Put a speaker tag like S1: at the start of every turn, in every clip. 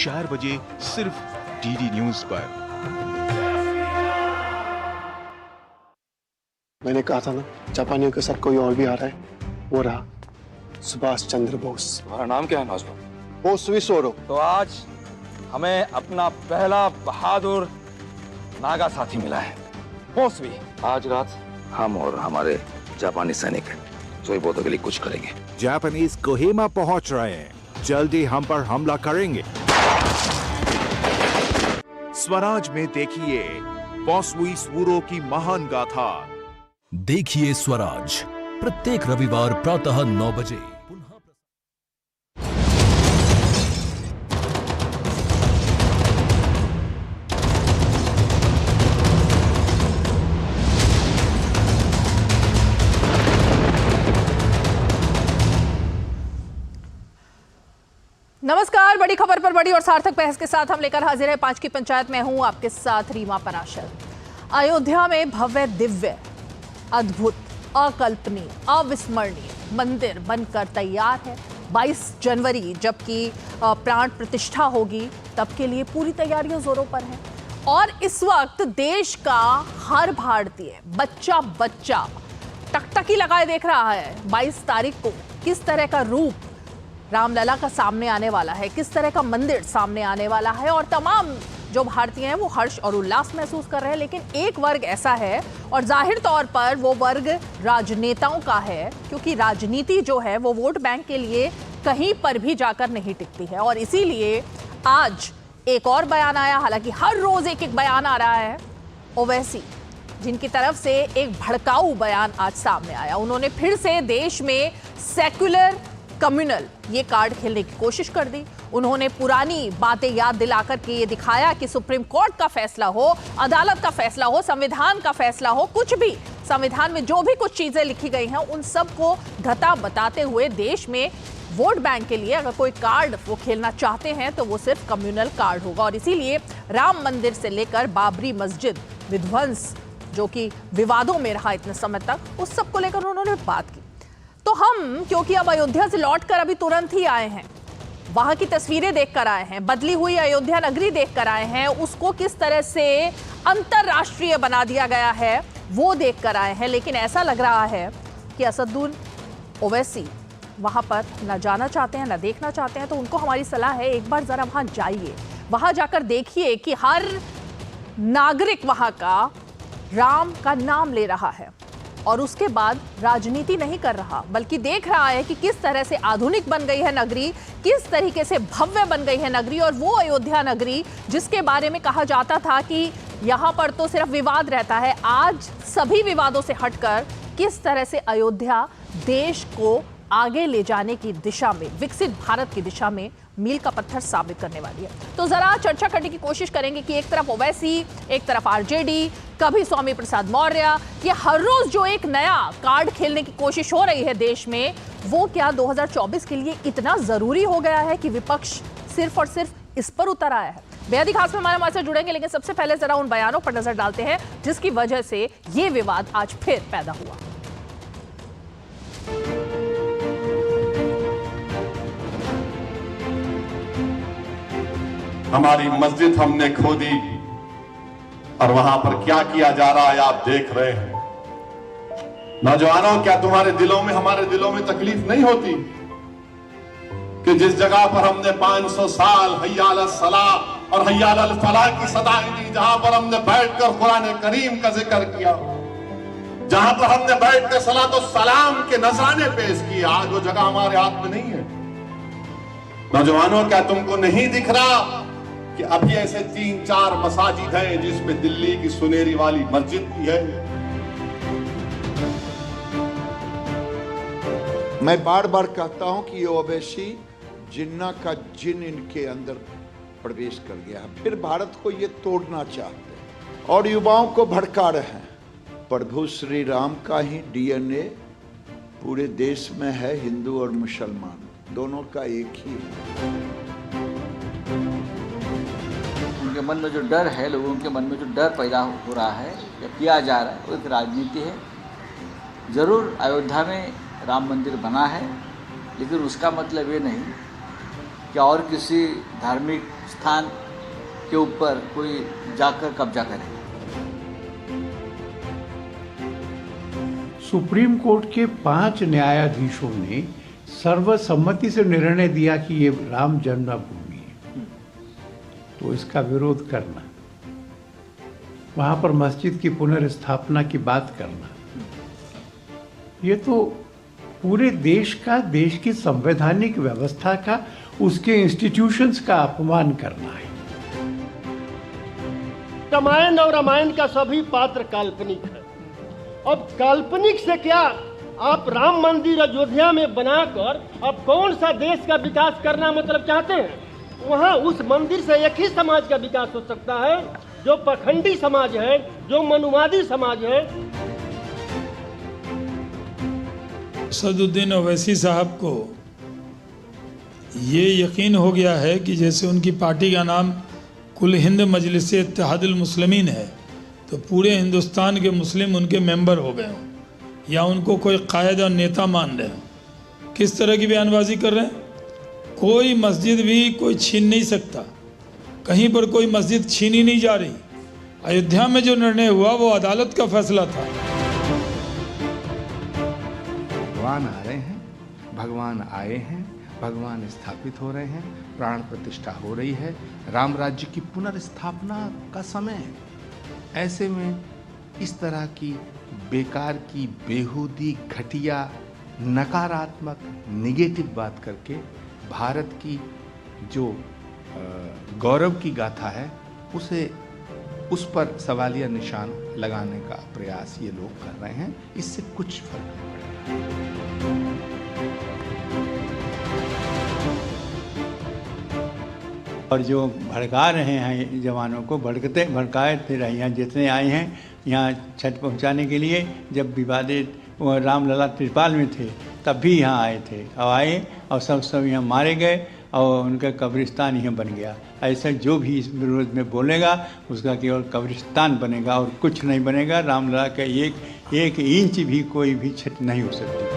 S1: 4 बजे सिर्फ DD news पर।
S2: मैंने कहा था ना, जापानियों के साथ कोई और भी आ रहा है, वो रहा सुभाष चंद्र बोस।
S3: तुम्हारा नाम क्या है नौजवान?
S2: बोस विसोरो।
S3: तो आज हमें अपना पहला बहादुर नागा साथी मिला है, बोस भी। आज रात हम और हमारे जापानी सैनिक सोइबोतो के लिए कुछ करेंगे।
S4: जापानीज कोहिमा पहुंच रहे हैं, जल्दी हम पर हमला करेंगे।
S5: स्वराज में देखिए बॉस विसोरो की महान गाथा।
S6: देखिए स्वराज प्रत्येक रविवार प्रातः 9 बजे।
S7: नमस्कार, बड़ी खबर पर बड़ी और सार्थक बहस के साथ हम लेकर हाजिर है 5 की पंचायत में हूं आपके साथ रीमा पराशर। अयोध्या में भव्य, दिव्य, अद्भुत, अकल्पनीय, अविस्मरणीय मंदिर बनकर तैयार है। 22 जनवरी जबकि प्राण प्रतिष्ठा होगी, तब के लिए पूरी तैयारियां जोरों पर हैं। और इस वक्त देश का हर भारतीय बच्चा बच्चा टकटकी लगाए देख रहा है 22 तारीख को किस तरह का रूप रामलला का सामने आने वाला है, किस तरह का मंदिर सामने आने वाला है। और तमाम जो भारतीय हैं वो हर्ष और उल्लास महसूस कर रहे हैं। लेकिन एक वर्ग ऐसा है, और जाहिर तौर पर वो वर्ग राजनेताओं का है, क्योंकि राजनीति जो है वो वोट बैंक के लिए कहीं पर भी जाकर नहीं टिकती है। और इसीलिए आज एक और बयान आया, हालांकि हर रोज एक एक बयान आ रहा है। ओवैसी जिनकी तरफ से एक भड़काऊ बयान आज सामने आया, उन्होंने फिर से देश में सेक्युलर कम्युनल ये कार्ड खेलने की कोशिश कर दी। उन्होंने पुरानी बातें याद दिलाकर के ये दिखाया कि सुप्रीम कोर्ट का फैसला हो, अदालत का फैसला हो, संविधान का फैसला हो, कुछ भी संविधान में जो भी कुछ चीजें लिखी गई हैं उन सबको घटा बताते हुए देश में वोट बैंक के लिए अगर कोई कार्ड वो खेलना चाहते हैं तो वो सिर्फ कम्युनल कार्ड होगा। और इसीलिए राम मंदिर से लेकर बाबरी मस्जिद विध्वंस जो कि विवादों में रहा इतने समय तक, उस सब को लेकर उन्होंने बात की। तो हम क्योंकि अब अयोध्या से लौटकर अभी तुरंत ही आए हैं, वहां की तस्वीरें देखकर आए हैं, बदली हुई अयोध्या नगरी देखकर आए हैं, उसको किस तरह से अंतरराष्ट्रीय बना दिया गया है वो देखकर आए हैं। लेकिन ऐसा लग रहा है कि असदुद्दीन ओवैसी वहां पर न जाना चाहते हैं, न देखना चाहते हैं। तो उनको हमारी सलाह है, एक बार जरा वहां जाइए, वहां जाकर देखिए कि हर नागरिक वहां का राम का नाम ले रहा है और उसके बाद राजनीति नहीं कर रहा, बल्कि देख रहा है कि किस तरह से आधुनिक बन गई है नगरी, किस तरीके से भव्य बन गई है नगरी। और वो अयोध्या नगरी जिसके बारे में कहा जाता था कि यहाँ पर तो सिर्फ विवाद रहता है, आज सभी विवादों से हटकर किस तरह से अयोध्या देश को आगे ले जाने की दिशा में, विकसित भारत की दिशा में मील का पत्थर साबित करने वाली है। तो जरा चर्चा करने की कोशिश करेंगे कि एक तरफ ओवैसी, एक तरफ आरजेडी, कभी स्वामी प्रसाद मौर्य, ये हर रोज जो एक नया कार्ड खेलने की कोशिश हो रही है देश में, वो क्या 2024 के लिए इतना जरूरी हो गया है कि विपक्ष सिर्फ और सिर्फ इस पर उतर आया है। बेहद खास में हमारे से जुड़ेंगे, लेकिन सबसे पहले जरा उन बयानों पर नजर डालते हैं जिसकी वजह से ये विवाद आज फिर पैदा हुआ।
S8: हमारी मस्जिद हमने खो दी और वहां पर क्या किया जा रहा है आप देख रहे हैं। नौजवानों, क्या तुम्हारे दिलों में, हमारे दिलों में तकलीफ नहीं होती कि जिस जगह पर हमने 500 साल हय्या अल सलाह और हय्या अल फलाह की सदाएं दी, जहां पर हमने बैठकर कुरान करीम का जिक्र किया, जहां पर हमने बैठकर सलात और सलाम के नजराने पेश किए, आज वो जगह हमारे हाथ में नहीं है। नौजवानों, क्या तुमको नहीं दिख रहा कि अभी ऐसे 3-4 मसाजिद हैं जिसमें दिल्ली की सुनेरी वाली मस्जिद भी है।
S9: मैं बार बार कहता हूं कि ये ओवैसी जिन्ना का जिन इनके अंदर प्रवेश कर गया है, फिर भारत को ये तोड़ना चाहते हैं और युवाओं को भड़का रहे हैं। प्रभु श्री राम का ही डीएनए पूरे देश में है, हिंदू और मुसलमान दोनों का एक ही है।
S10: उनके मन में जो डर है, लोगों के मन में जो डर पैदा हो रहा है या किया जा रहा है, वो एक राजनीति है। ज़रूर अयोध्या में राम मंदिर बना है, लेकिन उसका मतलब ये नहीं कि और किसी धार्मिक स्थान के ऊपर कोई जाकर कब्जा करे।
S11: सुप्रीम कोर्ट के 5 न्यायाधीशों ने सर्वसम्मति से निर्णय दिया कि ये राम जन्मभूमि है, तो इसका विरोध करना, वहां पर मस्जिद की पुनर्स्थापना की बात करना, ये तो पूरे देश का, देश की संवैधानिक व्यवस्था का, उसके इंस्टीट्यूशंस का अपमान करना है।
S12: रामायण और रामायण का सभी पात्र काल्पनिक है। अब काल्पनिक से क्या, आप राम मंदिर अयोध्या में बनाकर अब कौन सा देश का विकास करना मतलब चाहते हैं? वहाँ उस मंदिर से एक ही समाज का विकास हो सकता है, जो पखंडी समाज है, जो मनुवादी समाज है।
S13: सदुद्दीन ओवैसी साहब को ये यकीन हो गया है कि जैसे उनकी पार्टी का नाम कुल हिंद मजलिस इत्तेहादुल मुस्लिमीन है, तो पूरे हिंदुस्तान के मुस्लिम उनके मेंबर हो गए हों या उनको कोई कायद और नेता मान रहे हों। किस तरह की बयानबाजी कर रहे हैं? कोई मस्जिद भी कोई छीन नहीं सकता, कहीं पर कोई मस्जिद छीनी नहीं जा रही। अयोध्या में जो निर्णय हुआ वो अदालत का फैसला था।
S14: भगवान आ रहे हैं, भगवान आए हैं, भगवान स्थापित हो रहे हैं, प्राण प्रतिष्ठा हो रही है, राम राज्य की पुनर्स्थापना का समय है। ऐसे में इस तरह की बेकार की, बेहूदी, घटिया, नकारात्मक, निगेटिव बात करके भारत की जो गौरव की गाथा है उस पर सवालिया निशान लगाने का प्रयास ये लोग कर रहे हैं। इससे कुछ फर्क नहीं पड़ेगा।
S11: और जो भड़का रहे हैं जवानों को, भड़काए थे यहाँ जितने आए हैं यहाँ छठ पहुँचाने के लिए, जब विवादित रामलला त्रिपाल में थे तब भी यहाँ आए थे, और आए और सब यहाँ मारे गए और उनका कब्रिस्तान यहाँ बन गया। ऐसा जो भी इस विरोध में बोलेगा उसका केवल कब्रिस्तान बनेगा और कुछ नहीं बनेगा। रामलला का एक इंच भी कोई भी छठ नहीं हो सकती।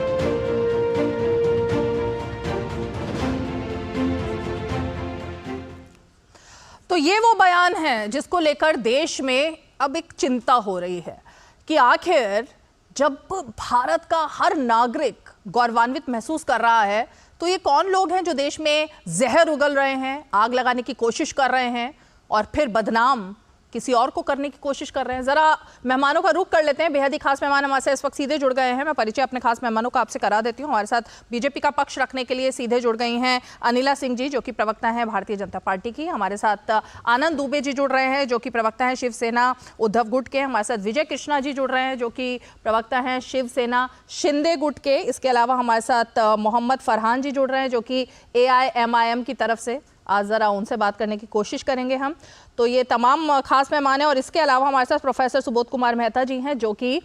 S7: तो ये वो बयान है जिसको लेकर देश में अब एक चिंता हो रही है कि आखिर जब भारत का हर नागरिक गौरवान्वित महसूस कर रहा है, तो ये कौन लोग हैं जो देश में जहर उगल रहे हैं, आग लगाने की कोशिश कर रहे हैं और फिर बदनाम किसी और को करने की कोशिश कर रहे हैं। जरा मेहमानों का रुख कर लेते हैं। बेहद ही खास मेहमान हमारे साथ इस वक्त सीधे जुड़ गए हैं। मैं परिचय अपने खास मेहमानों का आपसे करा देती हूँ। हमारे साथ बीजेपी का पक्ष रखने के लिए सीधे जुड़ गई हैं अनिला सिंह जी, जो कि प्रवक्ता हैं भारतीय जनता पार्टी की। हमारे साथ आनंद दुबे जी जुड़ रहे हैं, जो कि प्रवक्ता हैं शिवसेना उद्धव गुट के। हमारे साथ विजय कृष्णा जी जुड़ रहे हैं, जो कि प्रवक्ता हैं शिवसेना शिंदे गुट के। इसके अलावा हमारे साथ मोहम्मद फरहान जी जुड़ रहे हैं, जो कि AIMIM की तरफ से। आज ज़रा उनसे बात करने की कोशिश करेंगे हम। तो ये तमाम खास मेहमान हैं। और इसके अलावा हमारे साथ प्रोफेसर सुबोध कुमार मेहता जी हैं, जो कि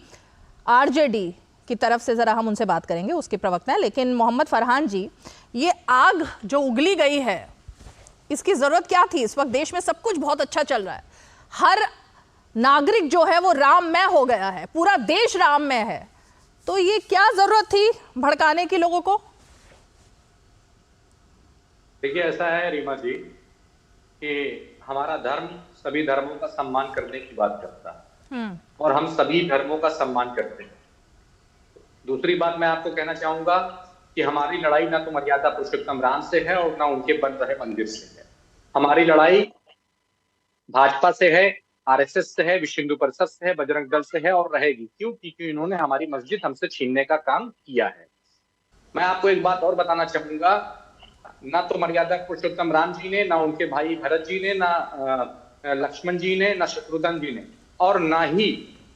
S7: RJD की तरफ से, ज़रा हम उनसे बात करेंगे, उसके प्रवक्ता हैं। लेकिन मोहम्मद फरहान जी, ये आग जो उगली गई है, इसकी ज़रूरत क्या थी? इस वक्त देश में सब कुछ बहुत अच्छा चल रहा है, हर नागरिक जो है वो राममय हो गया है, पूरा देश राममय है, तो ये क्या ज़रूरत थी भड़काने की लोगों को?
S15: देखिए, ऐसा है रीमा जी कि हमारा धर्म सभी धर्मों का सम्मान करने की बात करता है और हम सभी धर्मों का सम्मान करते हैं। दूसरी बात मैं आपको कहना चाहूंगा कि हमारी लड़ाई ना तो मर्यादा पुरुषोत्तम राम से है और ना उनके बन रहे मंदिर से है। हमारी लड़ाई भाजपा से है, RSS से है, विश्व हिंदू परिषद से है, बजरंग दल से है और रहेगी। क्यों? क्योंकि इन्होंने हमारी मस्जिद हमसे छीनने का काम किया है। मैं आपको एक बात और बताना चाहूंगा, ना तो मर्यादा पुरुषोत्तम राम जी ने, ना उनके भाई भरत जी ने, ना लक्ष्मण जी ने, ना शत्रुघ्न जी ने, और ना ही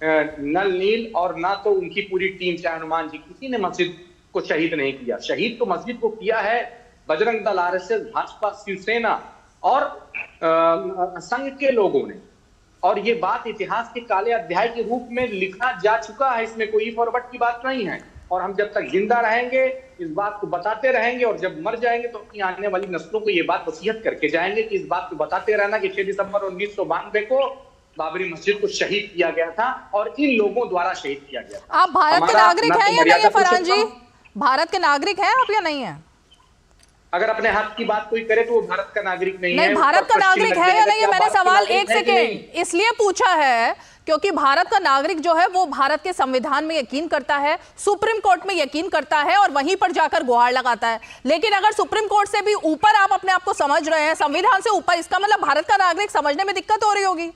S15: नल नील, और ना तो उनकी पूरी टीम, चाहे हनुमान जी, किसी ने मस्जिद को शहीद नहीं किया। शहीद तो मस्जिद को किया है बजरंग दल, RSS, भाजपा, शिवसेना और संघ के लोगों ने। और ये बात इतिहास के काले अध्याय के रूप में लिखा जा चुका है, इसमें कोई फॉरवर्ड की बात नहीं है। और हम जब तक जिंदा रहेंगे इस बात को बताते रहेंगे, और जब मर जाएंगे तो अपनी आने वाली नस्लों को ये बात वसीयत करके जाएंगे कि इस बात को बताते रहना कि 6 दिसंबर 1992 को बाबरी मस्जिद को शहीद किया गया था और इन लोगों द्वारा शहीद किया गया था।
S7: आप भारत के नागरिक हैं या नहीं है फरहान जी? भारत के नागरिक हैं आप या नहीं है?
S15: अगर अपने हक की बात कोई करे तो वो भारत का नागरिक नहीं है।
S7: नहीं, भारत का नागरिक है या नहीं है, मैंने सवाल एक सेकेंड इसलिए पूछा है क्योंकि भारत का नागरिक जो है वो भारत के संविधान में यकीन करता है, सुप्रीम कोर्ट में यकीन करता है और वहीं पर जाकर गुहार लगाता है। लेकिन अगर सुप्रीम कोर्ट से भी ऊपर आप अपने आप को समझ रहे हैं, संविधान से ऊपर, इसका मतलब भारत का नागरिक समझने में दिक्कत हो रही होगी।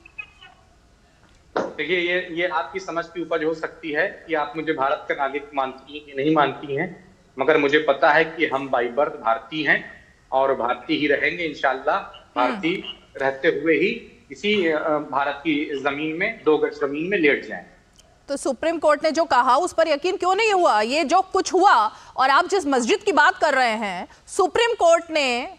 S15: देखिए, ये आपकी समझ की उपज हो सकती है कि आप मुझे भारत का नागरिक मानती हैं कि नहीं मानती हैं, मगर मुझे पता है कि हम बाई बर्थ भारतीय हैं और भारतीय ही रहेंगे इंशाल्लाह। भारतीय रहते हुए ही इसी भारत की जमीन में 2 गज जमीन में लेट जाएं।
S7: तो सुप्रीम कोर्ट ने जो कहा उस पर यकीन क्यों नहीं हुआ? ये जो कुछ हुआ, और आप जिस मस्जिद की बात कर रहे हैं, सुप्रीम कोर्ट ने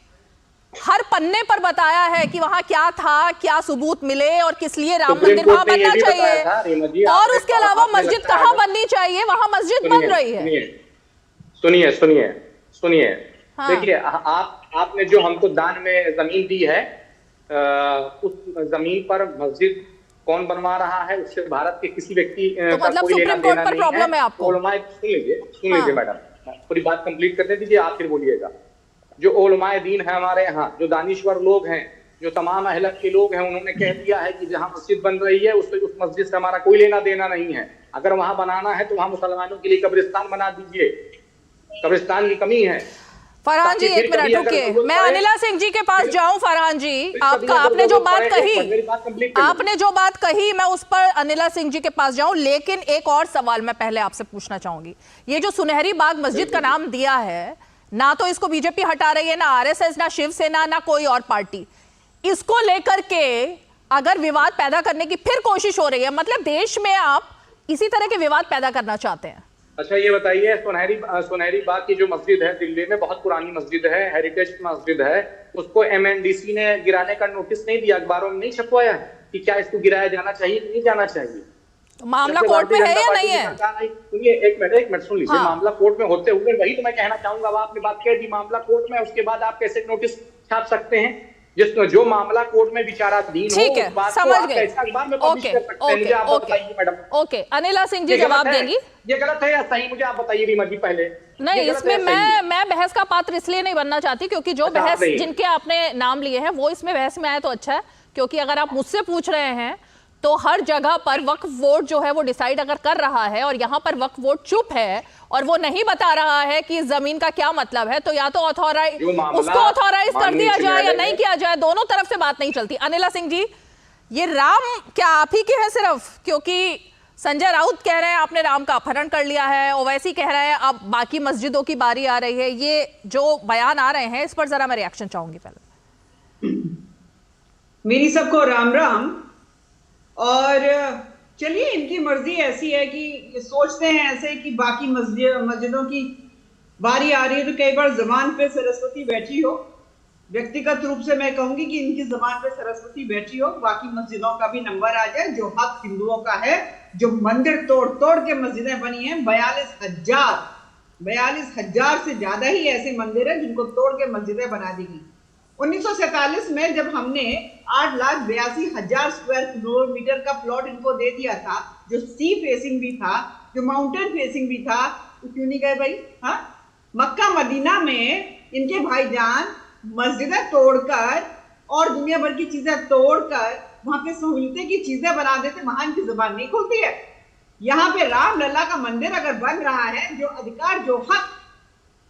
S7: हर पन्ने पर बताया है कि वहां क्या था, क्या सबूत मिले और किस लिए राम मंदिर वहां बनना चाहिए, और उसके अलावा मस्जिद कहां बननी चाहिए, वहां मस्जिद बन रही है।
S15: सुनिए, देखिए, आपने जो हमको दान में जमीन दी है, उस जमीन पर मस्जिद कौन बनवा रहा है उससे भारत के किसी व्यक्ति
S7: तो मतलब सुप्रीम कोर्ट पर प्रॉब्लम है आपको?
S15: सुन लीजिए मैडम, पूरी बात कंप्लीट करने दीजिए, आप फिर बोलिएगा। जो उलमाए दीन है हमारे यहाँ, जो दानिश्वर लोग हैं, जो तमाम अहलक के लोग हैं, उन्होंने कह दिया है कि जहाँ मस्जिद बन रही है उस मस्जिद से हमारा कोई लेना देना नहीं है। अगर वहां बनाना है तो वहां मुसलमानों के लिए कब्रिस्तान बना दीजिए, कब्रिस्तान की कमी है।
S7: फरहान जी, एक मिनट रुकिए, मैं अनिला सिंह जी के पास जाऊं। फरहान जी, आपने जो बात कही मैं उस पर अनिला सिंह जी के पास जाऊं, लेकिन एक और सवाल मैं पहले आपसे पूछना चाहूंगी। ये जो सुनहरी बाग मस्जिद का नाम दिया है, ना तो इसको बीजेपी हटा रही है, ना आरएसएस, ना शिवसेना, ना कोई और पार्टी, इसको लेकर के अगर विवाद पैदा करने की फिर कोशिश हो रही है, मतलब देश में आप इसी तरह के विवाद पैदा करना चाहते हैं।
S15: अच्छा, ये बताइए, सुनहरी बाग की जो मस्जिद है दिल्ली में, बहुत पुरानी मस्जिद है, हेरिटेज मस्जिद है, उसको एमएनडीसी ने गिराने का नोटिस नहीं दिया, अखबारों में नहीं छपवाया कि क्या इसको गिराया जाना चाहिए कि नहीं जाना चाहिए?
S7: मामला कोर्ट में है या नहीं है?
S15: सुनिए, एक मिनट सुन लीजिए। मामला कोर्ट में होते हुए वही तो मैं कहना चाहूंगा। अब आपने बात कह दी मामला कोर्ट में, उसके बाद आप कैसे नोटिस छाप सकते हैं? जो मामला कोर्ट में विचाराधीन हो,
S7: ठीक है, समझ गए। ओके, अनिला सिंह जी जवाब देंगी।
S15: ये गलत है या सही, मुझे आप बताइए रीमा जी पहले।
S7: नहीं, इसमें मैं बहस का पात्र इसलिए नहीं बनना चाहती क्योंकि जो बहस जिनके आपने नाम लिए हैं वो इसमें बहस में आए तो अच्छा है, क्योंकि अगर आप मुझसे पूछ रहे हैं तो हर जगह पर वक्फ बोर्ड जो है वो डिसाइड अगर कर रहा है और यहाँ पर वक्फ बोर्ड चुप है और वो नहीं बता रहा है कि जमीन का क्या मतलब है, तो या तो उसको ऑथोराइज कर दिया जाए या नहीं किया जाए, दोनों तरफ से बात नहीं चलती। अनिला सिंह जी, ये राम क्या आप ही के हैं सिर्फ? क्योंकि संजय राउत कह रहे हैं आपने राम का अपहरण कर लिया है, ओवैसी कह रहे हैं अब बाकी मस्जिदों की बारी आ रही है। ये जो बयान आ रहे हैं इस पर जरा मैं रिएक्शन चाहूंगी। पहले
S16: मेरी सबको राम राम। और चलिए, इनकी मर्जी ऐसी है कि सोचते हैं ऐसे कि बाकी मस्जिदों की बारी आ रही है, तो कई बार जबान पे सरस्वती बैठी हो। व्यक्तिगत रूप से मैं कहूंगी कि इनकी जबान पे सरस्वती बैठी हो, बाकी मस्जिदों का भी नंबर आ जाए। जो हक हिंदुओं का है, जो मंदिर तोड़ तोड़ के मस्जिदें बनी हैं, 42,000 से ज्यादा ही ऐसे मंदिर हैं जिनको तोड़ के मस्जिदें बना दी गई। 1947 में जब हमने 8,82,000 स्क्वायर किलोमीटर का प्लॉट इनको दे दिया था, जो सी फेसिंग भी था, जो माउंटेन फेसिंग भी था, तो क्यों नहीं गए भाई? हाँ, मक्का मदीना में इनके भाईजान मस्जिदें तोड़कर और दुनिया भर की चीजें तोड़कर वहां पे सहूलियतें की चीजें बना देते, वहां इनकी जुबान नहीं खुलती है। यहाँ पे राम लल्ला का मंदिर अगर बन रहा है, जो अधिकार, जो हक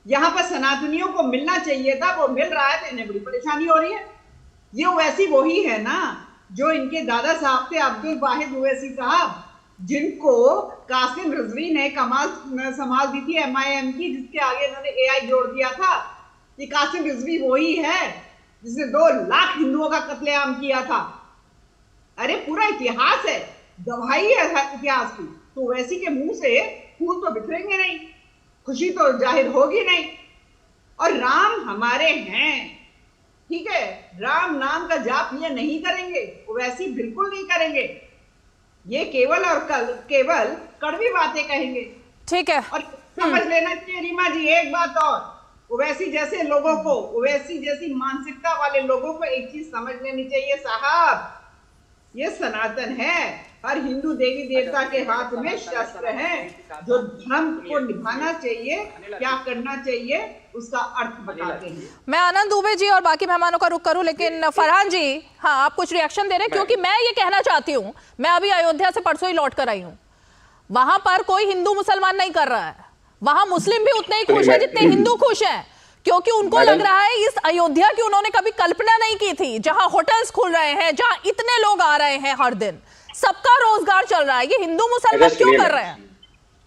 S16: यहाँ पर सनातनियों को मिलना चाहिए था वो मिल रहा है, तो इन्हें बड़ी परेशानी हो रही है। ये ओवैसी वही है ना जो इनके दादा साहब थे, अब्दुल वाहिद ओवैसी साहब, जिनको कासिम रिजवी ने कमाल संभाल दी थी MIM की, जिसके आगे इन्होंने AI जोड़ दिया था। ये कासिम रिजवी वही है जिसने 2 लाख हिंदुओं का कत्लेआम किया था। अरे पूरा इतिहास है, गवाही है इतिहास की। तो ओवैसी के मुंह से फूल तो बिखरेंगे नहीं, खुशी तो जाहिर होगी नहीं। और राम हमारे हैं, ठीक है, राम नाम का जाप ये नहीं करेंगे, ओवैसी बिल्कुल नहीं करेंगे। ये केवल और केवल कड़वी बातें कहेंगे।
S7: ठीक है,
S16: और समझ लेना चाहिए रीमा जी एक बात और, ओवैसी जैसे लोगों को, ओवैसी जैसी मानसिकता वाले लोगों को एक चीज समझ लेनी चाहिए साहब, ये सनातन है। हर हिंदू देवी देवता के हाथ में शस्त्र हैं। जो धर्म को निभाना चाहिए, क्या करना चाहिए, उसका अर्थ बताते हैं।
S7: मैं आनंद दुबे जी और बाकी मेहमानों का रुख करूं, लेकिन फरहान जी, हाँ आप कुछ रिएक्शन दे रहे हैं, क्योंकि मैं ये कहना चाहती हूँ, मैं अभी अयोध्या से परसों ही लौट कर आई हूँ, वहां पर कोई हिंदू मुसलमान नहीं कर रहा है, वहां मुस्लिम भी उतने ही खुश है जितने हिंदू खुश हैं, क्योंकि उनको लग रहा है इस अयोध्या की उन्होंने कभी कल्पना नहीं की थी, जहां होटल्स खुल रहे हैं, जहां इतने लोग आ रहे हैं हर दिन, सबका रोजगार चल रहा है। ये हिंदू मुसलमान क्यों कर रहे हैं?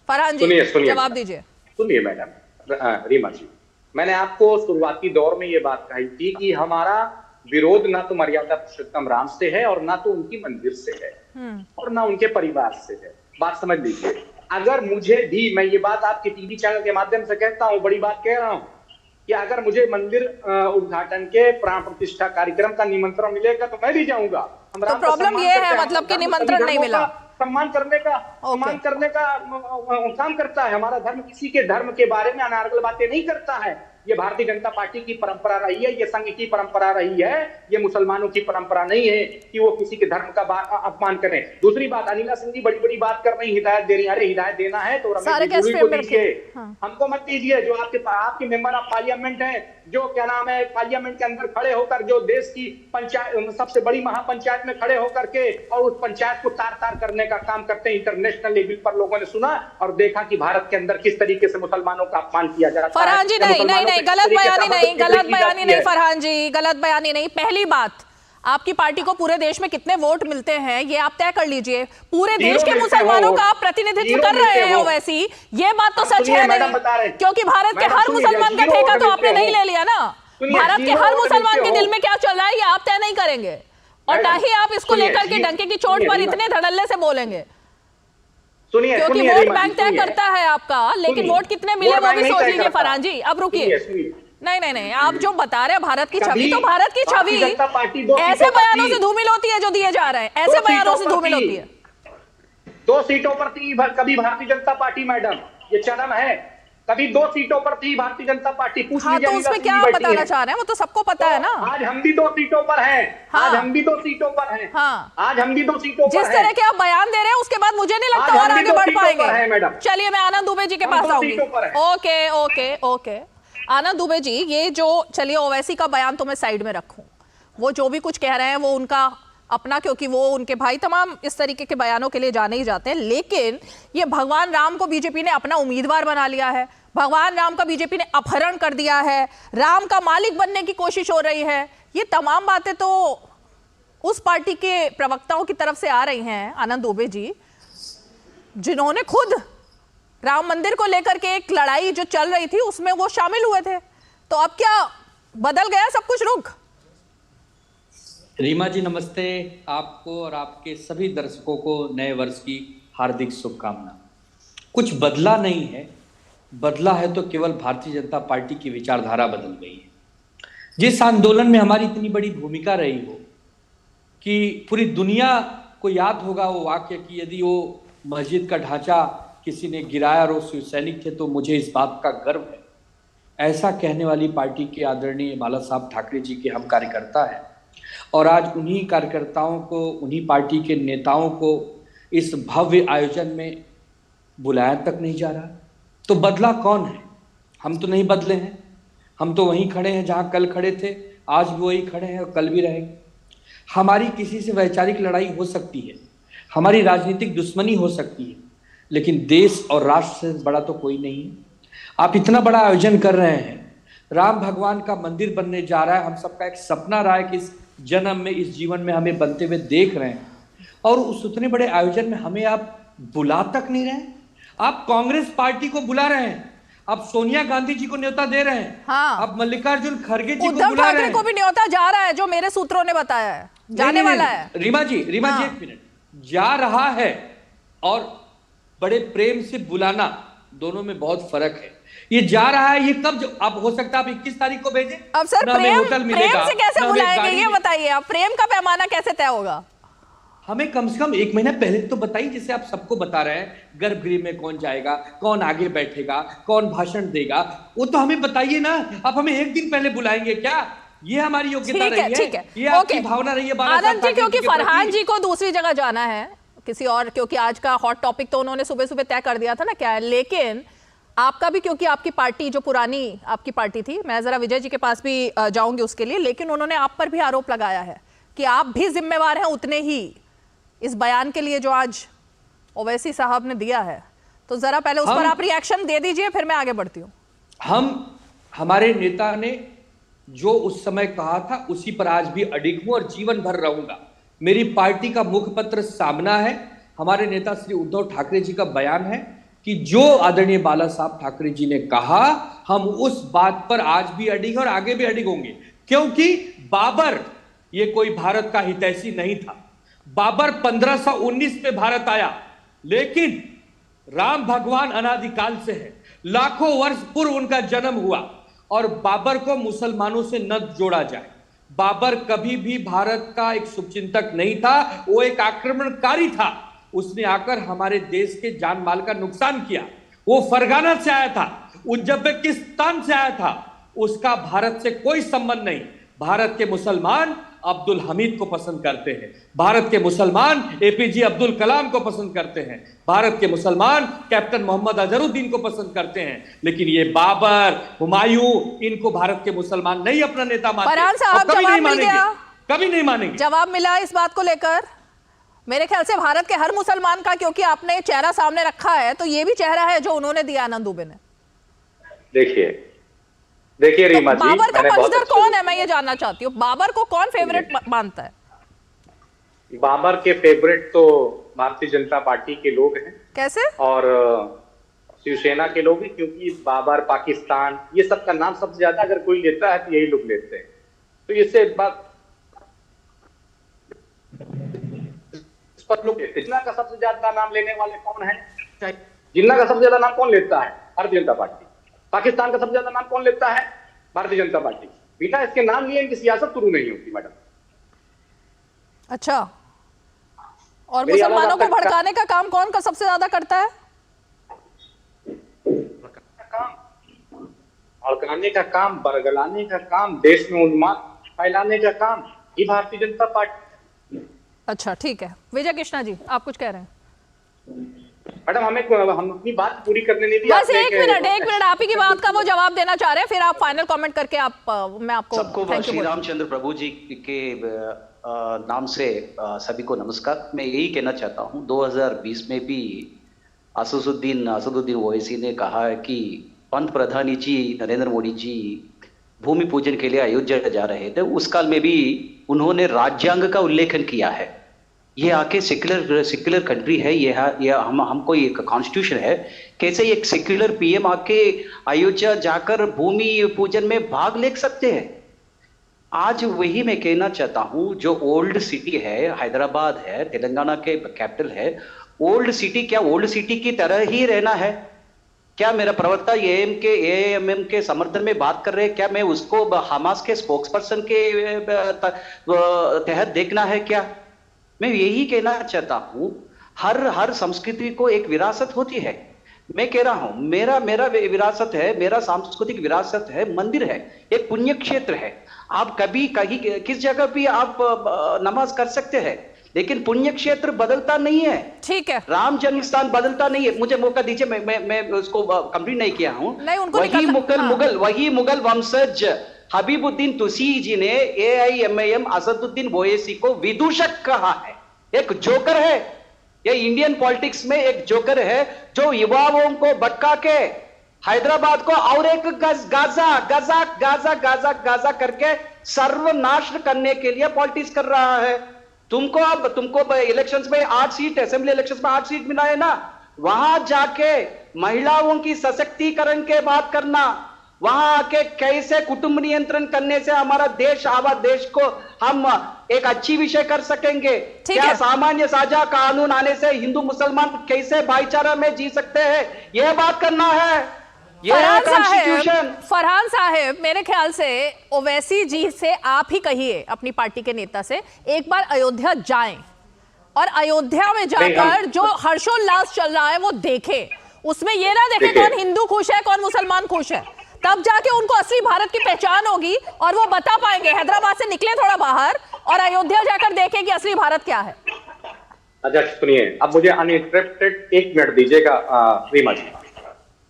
S7: फरहान जी जवाब दीजिए।
S15: सुनिए मैडम रीमा जी, मैंने आपको शुरुआती दौर में ये बात कही थी कि हमारा विरोध ना तो मर्यादा पुरुषोत्तम राम से है और ना तो उनकी मंदिर से है और ना उनके परिवार से है। बात समझ लीजिए। अगर मुझे भी, मैं ये बात आपके टीवी चैनल के माध्यम से कहता हूँ, बड़ी बात कह रहा हूँ, कि अगर मुझे मंदिर उद्घाटन के प्राण प्रतिष्ठा कार्यक्रम का निमंत्रण मिलेगा तो मैं भी जाऊंगा।
S7: तो प्रॉब्लम ये है मतलब कि निमंत्रण नहीं मिला।
S15: सम्मान करने का काम करता है हमारा धर्म। किसी के धर्म के बारे में अनार्गल बातें नहीं करता है। ये भारतीय जनता पार्टी की परंपरा रही है, ये संघ की परंपरा रही है, ये मुसलमानों की परंपरा नहीं है कि वो किसी के धर्म का अपमान करें। दूसरी बात, अनिला सिंह जी बड़ी बड़ी बात कर रही, हिदायत दे रही। अरे हिदायत देना है तो रमेश जी को दीजिए, हमको मत दीजिए। जो आपके मेंबर ऑफ पार्लियामेंट हैं, जो क्या नाम है, पार्लियामेंट के अंदर खड़े होकर जो देश की पंचायत, सबसे बड़ी महापंचायत में खड़े होकर के और उस पंचायत को तार तार करने का काम करते हैं। इंटरनेशनल लेवल पर लोगों ने सुना और देखा कि भारत के अंदर किस तरीके से मुसलमानों का अपमान किया जा रहा है।
S7: फरहान जी नहीं, गलत बयानी नहीं फरहान जी, गलत बयानी नहीं। पहली बात, आपकी पार्टी को पूरे देश में कितने वोट मिलते हैं ये आप तय कर लीजिए। पूरे देश के मुसलमानों का आप प्रतिनिधित्व कर रहे हैं ओवैसी, ये बात तो सच है नहीं, क्योंकि भारत के हर मुसलमान का ठेका तो आपने नहीं ले लिया ना। भारत के हर मुसलमान के दिल में क्या चल रहा है ये आप तय नहीं करेंगे, और ना ही आप इसको लेकर के डंके की चोट पर इतने धड़ल्ले से बोलेंगे, क्योंकि वोट बैंक तय करता है आपका। लेकिन वोट कितने मिले वो भी सोच लीजिए फरहान जी। अब रुकिए, नहीं, आप जो बता रहे हैं भारत की छवि, तो भारत की छवि ऐसे बयानों से धूमिल होती है जो दिए जा रहे हैं, ऐसे बयानों से धूमिल होती है।
S15: 2 सीटों पर थी कभी भारतीय जनता पार्टी मैडम, ये चरम है। कभी 2 सीटों पर थी भारतीय जनता पार्टी।
S7: हाँ, तो उसमें क्या बताना चाह रहे हैं, वो तो सबको पता है ना।
S15: आज हम भी 2 सीटों पर हैं। आज हम भी 2 सीटों पर हैं। आज हम भी 2 सीटों पर हैं।
S7: जिस तरह के आप बयान दे रहे हैं उसके बाद मुझे नहीं लगता और आगे बढ़ पाएंगे। चलिए मैं आनंद दुबे जी के पास आऊंगी। ओके आनंद दुबे जी, ये जो, चलिए ओवैसी का बयान तो मैं साइड में रखूं, वो जो भी कुछ कह रहे हैं वो उनका अपना, क्योंकि वो उनके भाई तमाम इस तरीके के बयानों के लिए जाने ही जाते हैं। लेकिन ये भगवान राम को बीजेपी ने अपना उम्मीदवार बना लिया है, भगवान राम का बीजेपी ने अपहरण कर दिया है, राम का मालिक बनने की कोशिश हो रही है, ये तमाम बातें तो उस पार्टी के प्रवक्ताओं की तरफ से आ रही हैं आनंद दुबे जी, जिन्होंने खुद राम मंदिर को लेकर के एक लड़ाई जो चल रही थी उसमें वो शामिल हुए थे। तो अब क्या बदल गया सब कुछ रुख?
S17: रीमा जी नमस्ते, आपको और आपके सभी दर्शकों को नए वर्ष की हार्दिक शुभकामना। कुछ बदला नहीं है, बदला है तो केवल भारतीय जनता पार्टी की विचारधारा बदल गई है। जिस आंदोलन में हमारी इतनी बड़ी भूमिका रही हो कि पूरी दुनिया को याद होगा वो वाक्य कि यदि वो मस्जिद का ढांचा किसी ने गिराया और वो शिव सैनिक थे तो मुझे इस बात का गर्व है, ऐसा कहने वाली पार्टी के आदरणीय बाला साहब ठाकरे जी के हम कार्यकर्ता हैं। और आज उन्हीं कार्यकर्ताओं को, उन्हीं पार्टी के नेताओं को इस भव्य आयोजन में बुलाया तक नहीं जा रहा। तो बदला कौन है? हम तो नहीं बदले हैं, हम तो वहीं खड़े हैं जहां कल खड़े थे, आज भी वही खड़े हैं और कल भी रहेंगे। हमारी किसी से वैचारिक लड़ाई हो सकती है, हमारी राजनीतिक दुश्मनी हो सकती है, लेकिन देश और राष्ट्र से बड़ा तो कोई नहीं है। आप इतना बड़ा आयोजन कर रहे हैं, राम भगवान का मंदिर बनने जा रहा है, हम सबका एक सपना रहा है कि इस जन्म में, इस जीवन में हमें बनते हुए देख रहे हैं, और उस उतने बड़े आयोजन में हमें आप बुला तक नहीं रहे। आप कांग्रेस पार्टी को बुला रहे हैं, आप सोनिया गांधी जी को न्योता दे रहे हैं, आप मल्लिकार्जुन खड़गे जी को बुला रहे हैं,
S7: उद्धव ठाकरे को भी न्योता जा रहा है, जो मेरे सूत्रों ने बताया है जाने वाला है।
S17: रीमा जी एक मिनट, जा रहा है और बड़े प्रेम से बुलाना, दोनों में बहुत फर्क है। ये जा रहा है, ये कब अब हो सकता है आप 21 तारीख को भेजें?
S7: अब सर प्रेम से कैसे बुलाएंगे ये बताइए, आप प्रेम का पैमाना कैसे तय होगा?
S17: हमें कम से कम 1 महीना पहले तो बताइए, जैसे आप सबको बता रहे हैं गर्भगृह में कौन जाएगा, कौन आगे बैठेगा, कौन भाषण देगा, वो तो हमें बताइए ना। आप हमें 1 दिन पहले बुलाएंगे क्या? ये हमारी योग्यता रही है,
S7: ठीक है,
S17: ये आपकी भावना रही है
S7: आनंद जी, क्योंकि फरहान जी को दूसरी जगह जाना है किसी और, क्योंकि आज का हॉट टॉपिक तो उन्होंने सुबह सुबह तय कर दिया था ना क्या है, लेकिन आपका भी, क्योंकि आपकी पार्टी जो पुरानी आपकी पार्टी थी, मैं जरा विजय जी के पास भी जाऊंगी उसके लिए, लेकिन उन्होंने आप पर भी आरोप लगाया है कि आप भी जिम्मेवार हैं उतने ही इस बयान के लिए जो आज ओवैसी साहब ने दिया है। तो जरा पहले उस पर आप रिएक्शन दे दीजिए, फिर मैं आगे बढ़ती हूं।
S17: हमारे नेता ने जो उस समय कहा था उसी पर आज भी अडिग हूं और जीवन भर रहूंगा। मेरी पार्टी का मुखपत्र सामना है, हमारे नेता श्री उद्धव ठाकरे जी का बयान है कि जो आदरणीय बाला साहब ठाकरे जी ने कहा, हम उस बात पर आज भी अडिग हैं और आगे भी अडिग होंगे। क्योंकि बाबर ये कोई भारत का हितैषी नहीं था। बाबर 1519 में भारत आया, लेकिन राम भगवान अनादिकाल से है, लाखों वर्ष पूर्व उनका जन्म हुआ और बाबर को मुसलमानों से न जोड़ा जाए। बाबर कभी भी भारत का एक शुभचिंतक नहीं था, वो एक आक्रमणकारी था। उसने आकर हमारे देश के जान माल का नुकसान किया। वो फरगाना से आया था, उज्बेकिस्तान से आया था, उसका भारत से कोई संबंध नहीं। भारत के मुसलमान अब्दुल हमीद को पसंद करते हैं, भारत के मुसलमान एपीजे अब्दुल कलाम को पसंद करते हैं, भारत के मुसलमान कैप्टन मोहम्मद अजहरुद्दीन को पसंद करते हैं, लेकिन ये बाबर, हुमायूं, इनको भारत के मुसलमान नहीं अपना नेता मानते।
S7: फरहान साहब, जवाब मिल गया?
S17: कभी नहीं मानेंगे।
S7: जवाब मिला इस बात को लेकर? मेरे ख्याल से भारत के हर मुसलमान का, क्योंकि आपने चेहरा सामने रखा है, तो ये भी चेहरा है जो उन्होंने दिया आनंद दुबे ने।
S15: देखिए रीमा जी,
S7: बाबर का पक्षधर कौन है, मैं ये जानना चाहती हूँ। बाबर को कौन फेवरेट मानता है?
S15: बाबर के फेवरेट तो भारतीय जनता पार्टी के लोग हैं।
S7: कैसे?
S15: और शिवसेना के लोग हैं, क्योंकि बाबर, पाकिस्तान, ये सब का नाम सबसे ज्यादा अगर कोई लेता है तो यही लोग लेते हैं। तो इससे बात लोग जिन्ना का सबसे ज्यादा नाम लेने वाले कौन है? जिन्ना का सबसे ज्यादा नाम कौन लेता है? भारतीय जनता पार्टी। पाकिस्तान का सबसे ज्यादा नाम कौन लेता है? भारतीय जनता पार्टी। बिना इसके नाम लिए इनकी सियासत शुरू नहीं होती मैडम।
S7: अच्छा, और मुसलमानों को भड़काने का काम कौन का सबसे ज्यादा करता है?
S15: भड़काने का काम, बरगलाने का काम, देश में उन्माद फैलाने का काम, ये भारतीय जनता पार्टी।
S7: अच्छा, ठीक है। विजय कृष्णा जी, आप कुछ कह रहे हैं?
S15: मैडम, हम अपनी बात पूरी करने नहीं दी।
S7: बस एक मिनट आप ही की बात का वो जवाब देना चाह रहे हैं, फिर आप फाइनल कमेंट करके मैं आपको
S18: सबको श्री रामचंद्र प्रभु जी के नाम से सभी को नमस्कार। मैं यही कहना चाहता हूँ, 2020 में भी असदुद्दीन ओवैसी ने कहा है कि पंत प्रधानी जी नरेंद्र मोदी जी भूमि पूजन के लिए अयोध्या जा रहे थे। उस काल में भी उन्होंने राज्यांग का उल्लेखन किया है। ये आके सेक्युलर कंट्री है, ये हमको एक कॉन्स्टिट्यूशन है। कैसे एक सेक्युलर पीएम आके अयोध्या जाकर भूमि पूजन में भाग ले सकते हैं? आज वही मैं कहना चाहता हूँ, जो ओल्ड सिटी है, हैदराबाद है, तेलंगाना के कैपिटल है, ओल्ड सिटी क्या ओल्ड सिटी की तरह ही रहना है? क्या मेरा प्रवक्ता एएमएम के समर्थन में बात कर रहे हैं? क्या मैं उसको हमास के स्पोक्स पर्सन के तहत देखना है क्या? मैं यही कहना चाहता हूं, हर संस्कृति को एक विरासत होती है। मैं कह रहा हूं, मेरा विरासत है, मेरा सांस्कृतिक विरासत है, मंदिर है, एक पुण्य क्षेत्र है। आप कभी कहीं किस जगह भी आप नमाज कर सकते हैं, लेकिन पुण्य क्षेत्र बदलता नहीं है।
S7: ठीक है,
S18: राम जन्म स्थान बदलता नहीं है। मुझे मौका दीजिए, मैं उसको कंप्लीट नहीं किया हूं। वही मुगल वंशज हबीबुद्दीन तुसी जी ने एआईएमआईएम असदुद्दीन ओवैसी को विदूषक कहा है, एक जोकर है। ये इंडियन पॉलिटिक्स में एक जोकर है जो युवाओं को भटका के हैदराबाद को और एक गाजा करके सर्वनाश करने के लिए पॉलिटिक्स कर रहा है। तुमको इलेक्शंस में 8 सीट, असेंबली इलेक्शंस में 8 सीट मिला है ना, वहां जाके महिलाओं की सशक्तिकरण के बात करना, वहां आके कैसे कुटुंब नियंत्रण करने से हमारा देश देश को हम एक अच्छी विषय कर सकेंगे, क्या सामान्य साझा कानून आने से हिंदू मुसलमान कैसे भाईचारा में जी सकते हैं, यह बात करना है।
S7: फरहान साहब, मेरे ख्याल से ओवैसी जी से आप ही कहिए अपनी पार्टी के नेता से, एक बार अयोध्या जाएं और अयोध्या में जाकर जो हर्षोल्लास चल रहा है वो देखें। उसमें ये ना देखें कौन हिंदू खुश है कौन मुसलमान खुश है, तब जाके उनको असली भारत की पहचान होगी और वो बता पाएंगे। हैदराबाद से निकले थोड़ा बाहर और अयोध्या जाकर देखें कि असली भारत क्या है।
S15: अच्छा सुनिए, अब मुझे अनइंटरप्टेड 1 मिनट दीजिएगा रीमा जी।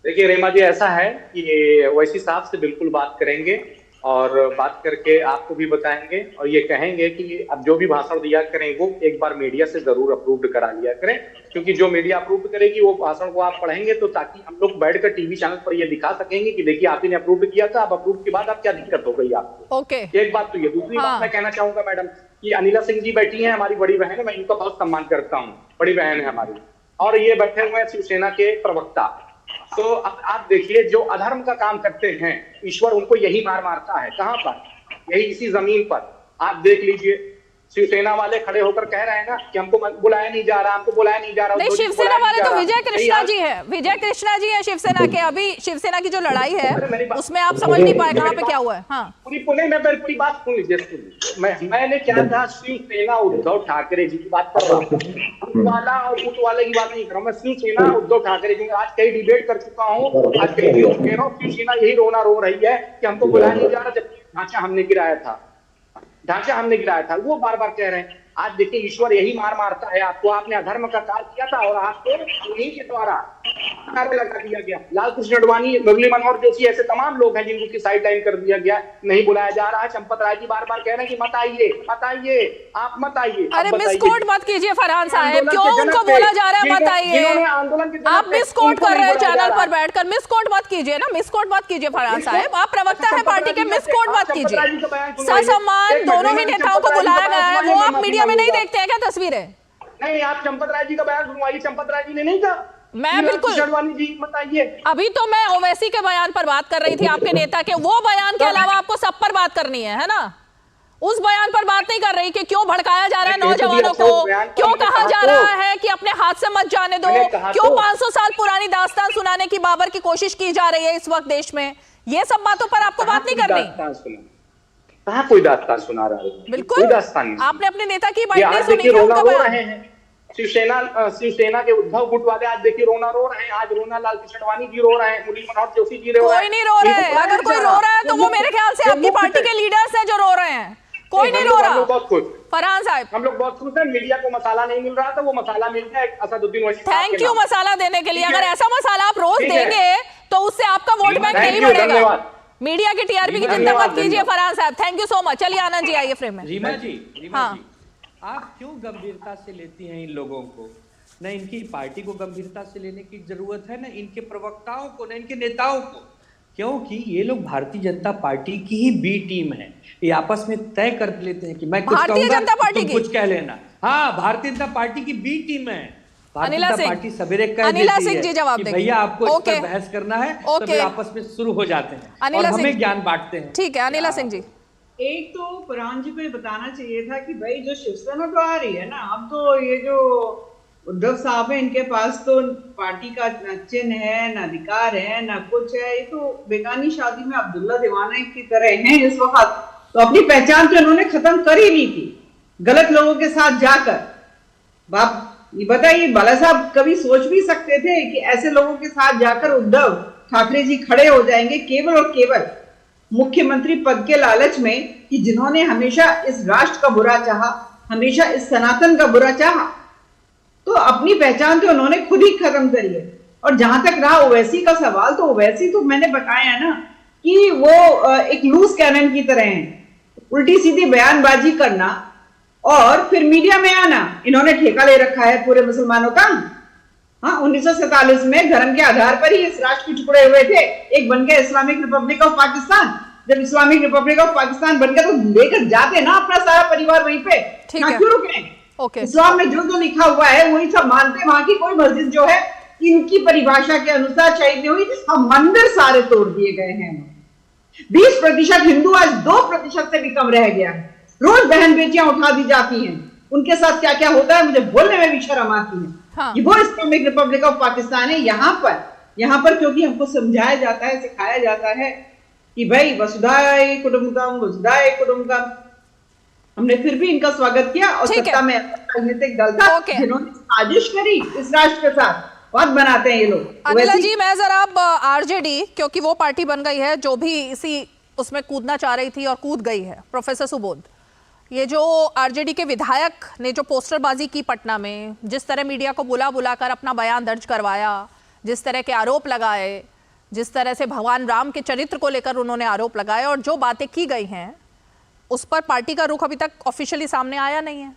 S15: देखिए रीमा जी, ऐसा है कि ओवैसी साहब से बिल्कुल बात करेंगे और बात करके आपको भी बताएंगे और ये कहेंगे कि अब जो भी भाषण दिया करें वो एक बार मीडिया से जरूर अप्रूव्ड करा लिया करें, क्योंकि जो मीडिया अप्रूव करेगी वो भाषण को आप पढ़ेंगे तो ताकि हम लोग बैठकर टीवी चैनल पर ये दिखा सकेंगे कि देखिए आप ही ने अप्रूव किया था, अब अप्रूव के बाद आप क्या दिक्कत हो गई आपको।
S7: ओके,
S15: एक बात तो ये। दूसरी बात मैं कहना चाहूंगा मैडम कि अनिला सिंह जी बैठी हैं, हमारी बड़ी बहन है, मैं इनका बहुत सम्मान करता हूँ, बड़ी बहन है हमारी, और ये बैठे हुए हैं शिवसेना के प्रवक्ता। तो अब आप देखिए, जो अधर्म का काम करते हैं ईश्वर उनको यही मार मारता है। कहां पर? यही इसी जमीन पर। आप देख लीजिए, शिवसेना वाले खड़े होकर कह रहे हैं ना कि हमको बुलाया नहीं जा रहा, हमको बुलाया नहीं जा रहा।
S7: नहीं, शिवसेना वाले तो विजय कृष्णा जी है, विजय कृष्णा जी है शिवसेना के। अभी शिवसेना की जो लड़ाई है उसमें आप समझ नहीं पाए कहां पे क्या हुआ है। हाँ,
S15: पूरी पूरी बात सुन लीजिए। मैंने क्या था, शिवसेना उद्धव ठाकरे जी की बात कर रहा हूँ, वाला और बूथ वाले की बात नहीं कर रहा हूँ। मैं शिवसेना उद्धव ठाकरे जी आज कई डिबेट कर चुका हूँ, आज कई कह रहा हूँ, शिवसेना यही रोना रो रही है कि हमको बुलाया नहीं जा रहा, जबकि ढांचा हमने गिराया था, वो बार बार कह रहे हैं। आज देखिए, ईश्वर यही मार मारता है आपको। आपने अधर्म का कार्य किया था और आपको उन्हीं के द्वारा नारे लगा दिया गया। लाल कृष्ण अडवाणी, मुरली मनोहर जोशी, ऐसे तमाम लोग हैं जिनको की साइड लाइन कर दिया गया, नहीं बुलाया जा रहा है। चंपत राय जी बार बार कह रहे हैं कि मत आइए, आप मत आइए।
S7: अरे मिसकोट मत कीजिए फरहान साहब, क्यों उनको बोला जा रहा है मत आइए? आप मिसकोट कर रहे हैं चैनल पर बैठकर, मिसकोट मत कीजिए ना, मिसकोट मत कीजिए फरहान साहब, आप प्रवक्ता है पार्टी के, मिसकोट मत कीजिए। ससम्मान दोनों ही नेताओं को बुलाया गया है, वो आप मीडिया में नहीं देखते हैं क्या तस्वीरें?
S15: नहीं, आप चंपत राय जी का बयान सुनवाइए। चंपत राय जी ने नहीं कहा,
S7: मैं बिल्कुल
S15: जी बताइए।
S7: अभी तो मैं ओवैसी के बयान पर बात कर रही थी, आपके नेता के। वो बयान के अलावा आपको सब पर बात करनी है ना? उस बयान पर बात नहीं कर रही कि क्यों भड़काया जा रहा है नौजवानों को, क्यों कहा जा रहा है कि अपने हाथ से मत जाने दो, क्यों 500 साल पुरानी दास्तान सुनाने की बाबर की कोशिश की जा रही है इस वक्त देश में। ये सब बातों पर आपको बात नहीं करनी।
S15: कहाँ कोई दास्तान सुना रहा है?
S7: बिल्कुल, आपने अपने नेता की बात नहीं सुनी है, उनका बयान।
S15: शिवसेना के उद्धव गुट वाले आज देखिए रोना रो रहे हैं, आज रोना लाल कृष्ण अडवाणी जी रो रहे हैं, मुरली मनोहर जोशी जी रो रहे हैं।
S7: कोई नहीं रो रहा है, अगर कोई रो रहा है तो वो मेरे ख्याल से आपकी पार्टी के लीडर्स हैं जो रो रहे हैं, कोई नहीं रो रहा। फरहान साहब,
S15: हम लोग बहुत खुश हैं, मीडिया को मसाला नहीं मिल रहा था, वो मसाला मिल गया असदुद्दीन ओवैसी।
S7: थैंक यू मसाला देने के लिए। अगर ऐसा मसाला आप रोज देंगे तो उससे आपका वोट बैंक नहीं बढ़ेगा। मीडिया की टीआरपी की चिंता मत कीजिए फरहान साहब, थैंक यू सो मच। चलिए आनंद जी आइए फ्रेम में।
S17: रीमा जी, आप क्यों गंभीरता से लेती हैं इन लोगों को? न इनकी पार्टी को गंभीरता से लेने की जरूरत है, न इनके प्रवक्ताओं को, न इनके नेताओं को, क्योंकि ये लोग भारतीय जनता पार्टी की ही बी टीम है। ये आपस में तय कर लेते हैं कि मैं कुछ कहूंगा तुम कुछ कह लेना। हाँ, भारतीय जनता पार्टी की बी टीम है।
S7: अनिला सिंह,
S17: पार्टी सवेरे कह देती है
S7: जवाब
S17: कि भैया आपको इस पर बहस करना है, तो फिर आपस में शुरू हो जाते हैं और हमें ज्ञान बांटते हैं।
S7: ठीक है अनिला सिंह जी।
S16: एक तो फरहान जी को ये बताना चाहिए था कि भाई जो शिवसेना तो आ रही है ना, अब तो ये जो उद्धव साहब है इनके पास तो पार्टी का न चिन्ह है, न अधिकार है, न कुछ है। ये तो बेगानी शादी में अब्दुल्ला दीवाना की तरह हैं इस वक्त। तो अपनी पहचान तो इन्होंने खत्म कर ही ली थी गलत लोगों के साथ जाकर। बाप ये बताइए, बाला साहब कभी सोच भी सकते थे कि ऐसे लोगों के साथ जाकर उद्धव ठाकरे जी खड़े हो जाएंगे केवल और केवल मुख्यमंत्री पद के लालच में, कि जिन्होंने हमेशा इस राष्ट्र का बुरा चाहा, हमेशा इस सनातन का बुरा चाहा, तो अपनी पहचान तो उन्होंने खुद ही खत्म करी है। और जहां तक रहा ओवैसी का सवाल, तो ओवैसी तो मैंने बताया ना कि वो एक लूज कैनन की तरह है, उल्टी सीधी बयानबाजी करना और फिर मीडिया में आना। इन्होंने ठेका ले रखा है पूरे मुसलमानों का। हाँ, 1947 में धर्म के आधार पर ही इस राष्ट्र के टुकड़े हुए थे, एक बन गया इस्लामिक रिपब्लिक ऑफ पाकिस्तान। जब इस्लामिक रिपब्लिक ऑफ पाकिस्तान बन गया तो लेकर जाते ना अपना सारा परिवार वहीं पे, क्यों रुके? इस्लाम में जो जो लिखा हुआ है वही सब मानते। वहां की कोई मस्जिद जो है इनकी परिभाषा के अनुसार शहीद नहीं हुई, हम मंदिर सारे तोड़ दिए गए हैं। 20% हिंदू आज 2% से भी कम रह गया है। रोज बहन बेटियां उठा दी जाती हैं, उनके साथ क्या क्या होता है मुझे बोलने में भी शर्म आती है। हाँ। ये वो इस्लामिक रिपब्लिक ऑफ पाकिस्तान है। यहाँ पर क्योंकि हमको समझाया जाता है, सिखाया जाता है कि भाई वसुधाय कुटुंबकम, वसुधाय कुटुंबकम, हमने फिर भी इनका स्वागत किया। और सत्ता में राजनीतिक दल था जिन्होंने साजिश करी इस राष्ट्र के साथ, बहुत बनाते हैं ये लोग।
S7: अनिला जी, मैं जरा अब आरजेडी, क्योंकि वो पार्टी बन गई है जो भी इसी उसमें कूदना चाह रही थी और कूद गई है, प्रोफेसर सुबोध, ये जो आरजेडी के विधायक ने जो पोस्टरबाजी की पटना में, जिस तरह मीडिया को बुलाकर अपना बयान दर्ज करवाया, जिस तरह के आरोप लगाए, जिस तरह से भगवान राम के चरित्र को लेकर उन्होंने आरोप लगाए और जो बातें की गई हैं उस पर पार्टी का रुख अभी तक ऑफिशियली सामने आया नहीं है।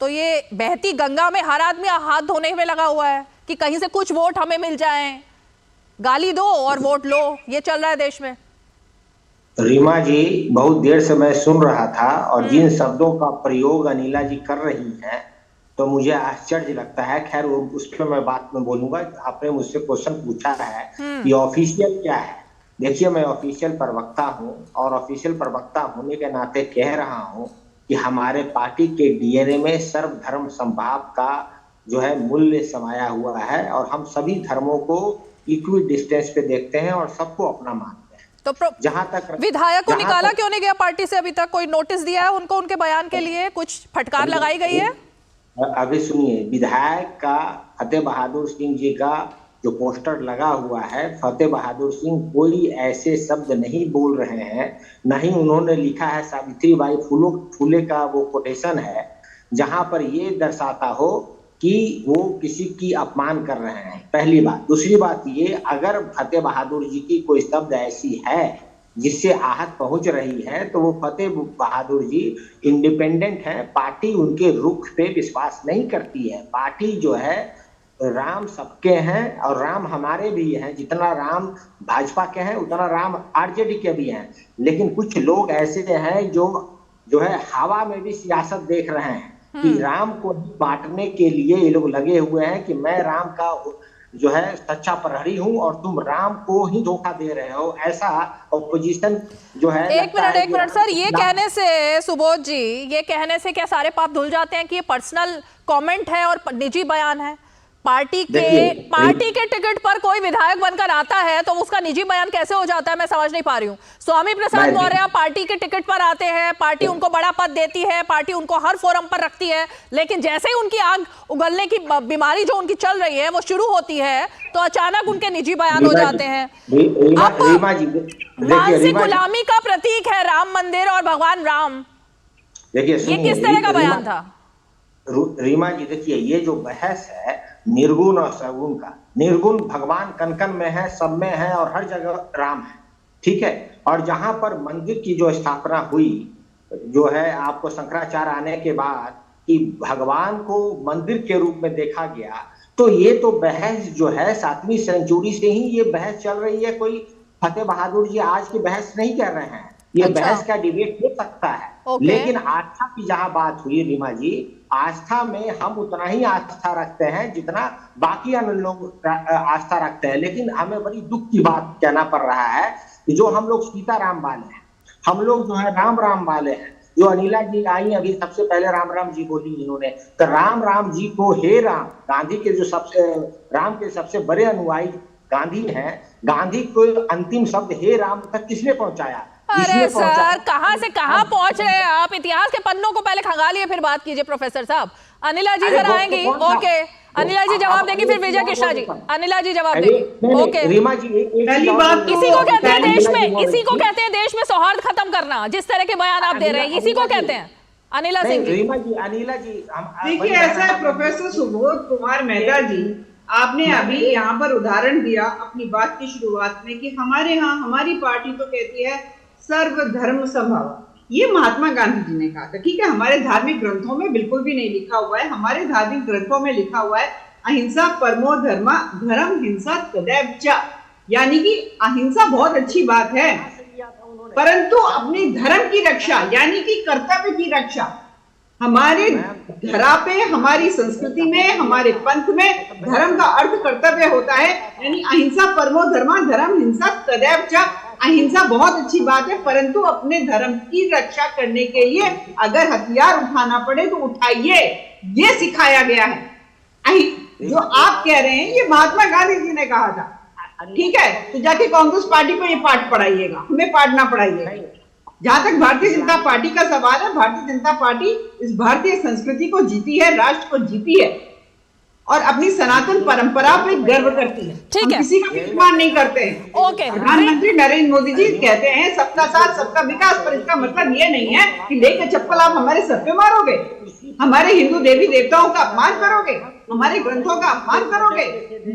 S7: तो ये बहती गंगा में हर आदमी हाथ धोने में लगा हुआ है कि कहीं से कुछ वोट हमें मिल जाएं, गाली दो और वोट लो, ये चल रहा है देश में।
S19: रीमा जी, बहुत देर से मैं सुन रहा था और जिन शब्दों का प्रयोग अनिला जी कर रही हैं तो मुझे आश्चर्य लगता है। खैर उस पर मैं बात में बोलूंगा। आपने मुझसे क्वेश्चन पूछा है कि ऑफिशियल क्या है। देखिए, मैं ऑफिशियल प्रवक्ता हूं और ऑफिशियल प्रवक्ता होने के नाते कह रहा हूं कि हमारे पार्टी के डीएनए में सर्वधर्म समभाव का जो है मूल्य समाया हुआ है और हम सभी धर्मों को इक्वी डिस्टेंस पे देखते हैं और सबको अपना मानते हैं।
S7: तो
S19: जहां तक
S7: विधायक को निकाला क्यों नहीं गया पार्टी से? अभी तक कोई नोटिस दिया है उनको, उनके बयान के लिए कुछ फटकार लगाई गई है?
S19: अभी सुनिए, विधायक का फतेह बहादुर सिंह जी का जो पोस्टर लगा हुआ है, फतेह बहादुर सिंह कोई ऐसे शब्द नहीं बोल रहे हैं, न ही उन्होंने लिखा है। सावित्रीबाई फुले का वो कोटेशन है जहां पर ये दर्शाता हो कि वो किसी की अपमान कर रहे हैं, पहली बात। दूसरी बात ये, अगर फतेह बहादुर जी की कोई शब्द ऐसी है जिससे आहत पहुंच रही है तो वो फतेह बहादुर जी इंडिपेंडेंट हैं। पार्टी उनके रुख पे विश्वास नहीं करती है। पार्टी जो है, राम सबके हैं और राम हमारे भी हैं। जितना राम भाजपा के हैं उतना राम आरजेडी के भी हैं। लेकिन कुछ लोग ऐसे हैं जो है हवा में भी सियासत देख रहे हैं कि राम को बांटने के लिए ये लोग लगे हुए हैं कि मैं राम का जो है सच्चा प्रहरी हूं और तुम राम को ही धोखा दे रहे हो। ऐसा ऑपोजिशन जो है।
S7: एक मिनट सर, ये कहने से सुबोध जी, ये कहने से क्या सारे पाप धुल जाते हैं कि ये पर्सनल कमेंट है और निजी बयान है? पार्टी के टिकट पर कोई विधायक बनकर आता है तो उसका निजी बयान कैसे हो जाता है? मैं समझ नहीं पा रही हूँ। स्वामी प्रसाद मौर्य पार्टी के टिकट पर आते हैं, पार्टी उनको बड़ा पद देती है, पार्टी उनको हर फोरम पर रखती है, लेकिन जैसे ही उनकी आग उगलने की बीमारी जो उनकी चल रही है वो शुरू होती है तो अचानक उनके निजी बयान हो जाते हैं। मानसिक गुलामी का प्रतीक है राम मंदिर और भगवान राम।
S19: देखिए,
S7: ये किस तरह का बयान था?
S19: रीमा जी, देखिए, ये जो बहस है निर्गुण और सगुण का, निर्गुण भगवान कन कन में है, सब में है और हर जगह राम है, ठीक है। और जहां पर मंदिर की जो स्थापना हुई जो है आपको शंकराचार्य आने के बाद कि भगवान को मंदिर के रूप में देखा गया, तो ये तो बहस जो है 7वीं सेंचुरी से ही ये बहस चल रही है। कोई फतेह बहादुर जी आज की बहस नहीं कर रहे हैं। ये बहस का डिबेट हो सकता है, लेकिन आस्था की जहां बात हुई रीमा जी, आस्था में हम उतना ही आस्था रखते हैं जितना बाकी अन्य लोग आस्था रखते हैं। लेकिन हमें बड़ी दुख की बात कहना पड़ रहा है कि जो हम लोग सीताराम वाले हैं, हम लोग जो है राम वाले हैं। जो अनिला जी आई अभी सबसे पहले राम जी बोली इन्होंने, तो राम जी को हे राम, गांधी के जो राम के सबसे बड़े अनुयायी गांधी हैं, गांधी को अंतिम शब्द हे राम तक किसने पहुंचाया?
S7: अरे सर, कहां से कहां पहुंच रहे हैं आप? इतिहास के पन्नों को पहले खंगालिए फिर बात कीजिए प्रोफेसर साहब। अनिला जी जरा आएंगी? ओके, अनिला जी जवाब देंगी, फिर विजय कृष्णा जी। अनिला जी जवाब देंगी। ओके,
S19: रीमा जी,
S7: इसी को कहते हैं देश में, इसी को कहते हैं देश में सौहार्द खत्म करना, जिस तरह के बयान आप दे रहे हैं, इसी को कहते हैं। अनिला सिंह जी।
S19: रीमा जी, अनिला जी,
S16: देखिए, ऐसा है प्रोफेसर सुबोध कुमार मेहता जी, आपने अभी यहाँ पर उदाहरण दिया अपनी बात की शुरुआत में कि हमारे यहाँ हमारी पार्टी तो कहती है सर्वधर्म समभाव। ये महात्मा गांधी जी ने कहा था, ठीक है। हमारे धार्मिक ग्रंथों में बिल्कुल भी नहीं लिखा हुआ है। हमारे धार्मिक ग्रंथों में लिखा हुआ है अहिंसा परमो धर्मा, धर्म हिंसा तदैव च, यानी कि अहिंसा बहुत अच्छी बात है, परंतु अपने धर्म की रक्षा यानी कि कर्तव्य की रक्षा, हमारे धरा पे, हमारी संस्कृति में, हमारे पंथ में धर्म का अर्थ कर्तव्य होता है। यानी अहिंसा परमो धर्मा, धर्म हिंसा तदैव च। अहिंसा बहुत अच्छी बात है, परंतु अपने धर्म की रक्षा करने के लिए अगर हथियार उठाना पड़े तो उठाइए, ये सिखाया गया है। जो आप कह रहे हैं ये महात्मा गांधी जी ने कहा था, ठीक है। तो जाके कांग्रेस पार्टी को ये पाठ पढ़ाइएगा, हमें पाठ ना पढ़ाइएगा। जहां तक भारतीय जनता पार्टी का सवाल है, भारतीय जनता पार्टी इस भारतीय संस्कृति को जीती है, राष्ट्र को जीती है। और अपनी सनातन परंपरा पे गर्व करती है।
S7: ठीक है,
S16: किसी का भी अपमान नहीं करते हैं।
S7: ओके,
S16: प्रधानमंत्री नरेंद्र मोदी जी कहते हैं सबका साथ सबका विकास, पर इसका मतलब ये नहीं है कि लेके चप्पल आप हमारे सर पे मारोगे, हमारे हिंदू देवी देवताओं का अपमान करोगे, हमारे ग्रंथों का अपमान करोगे,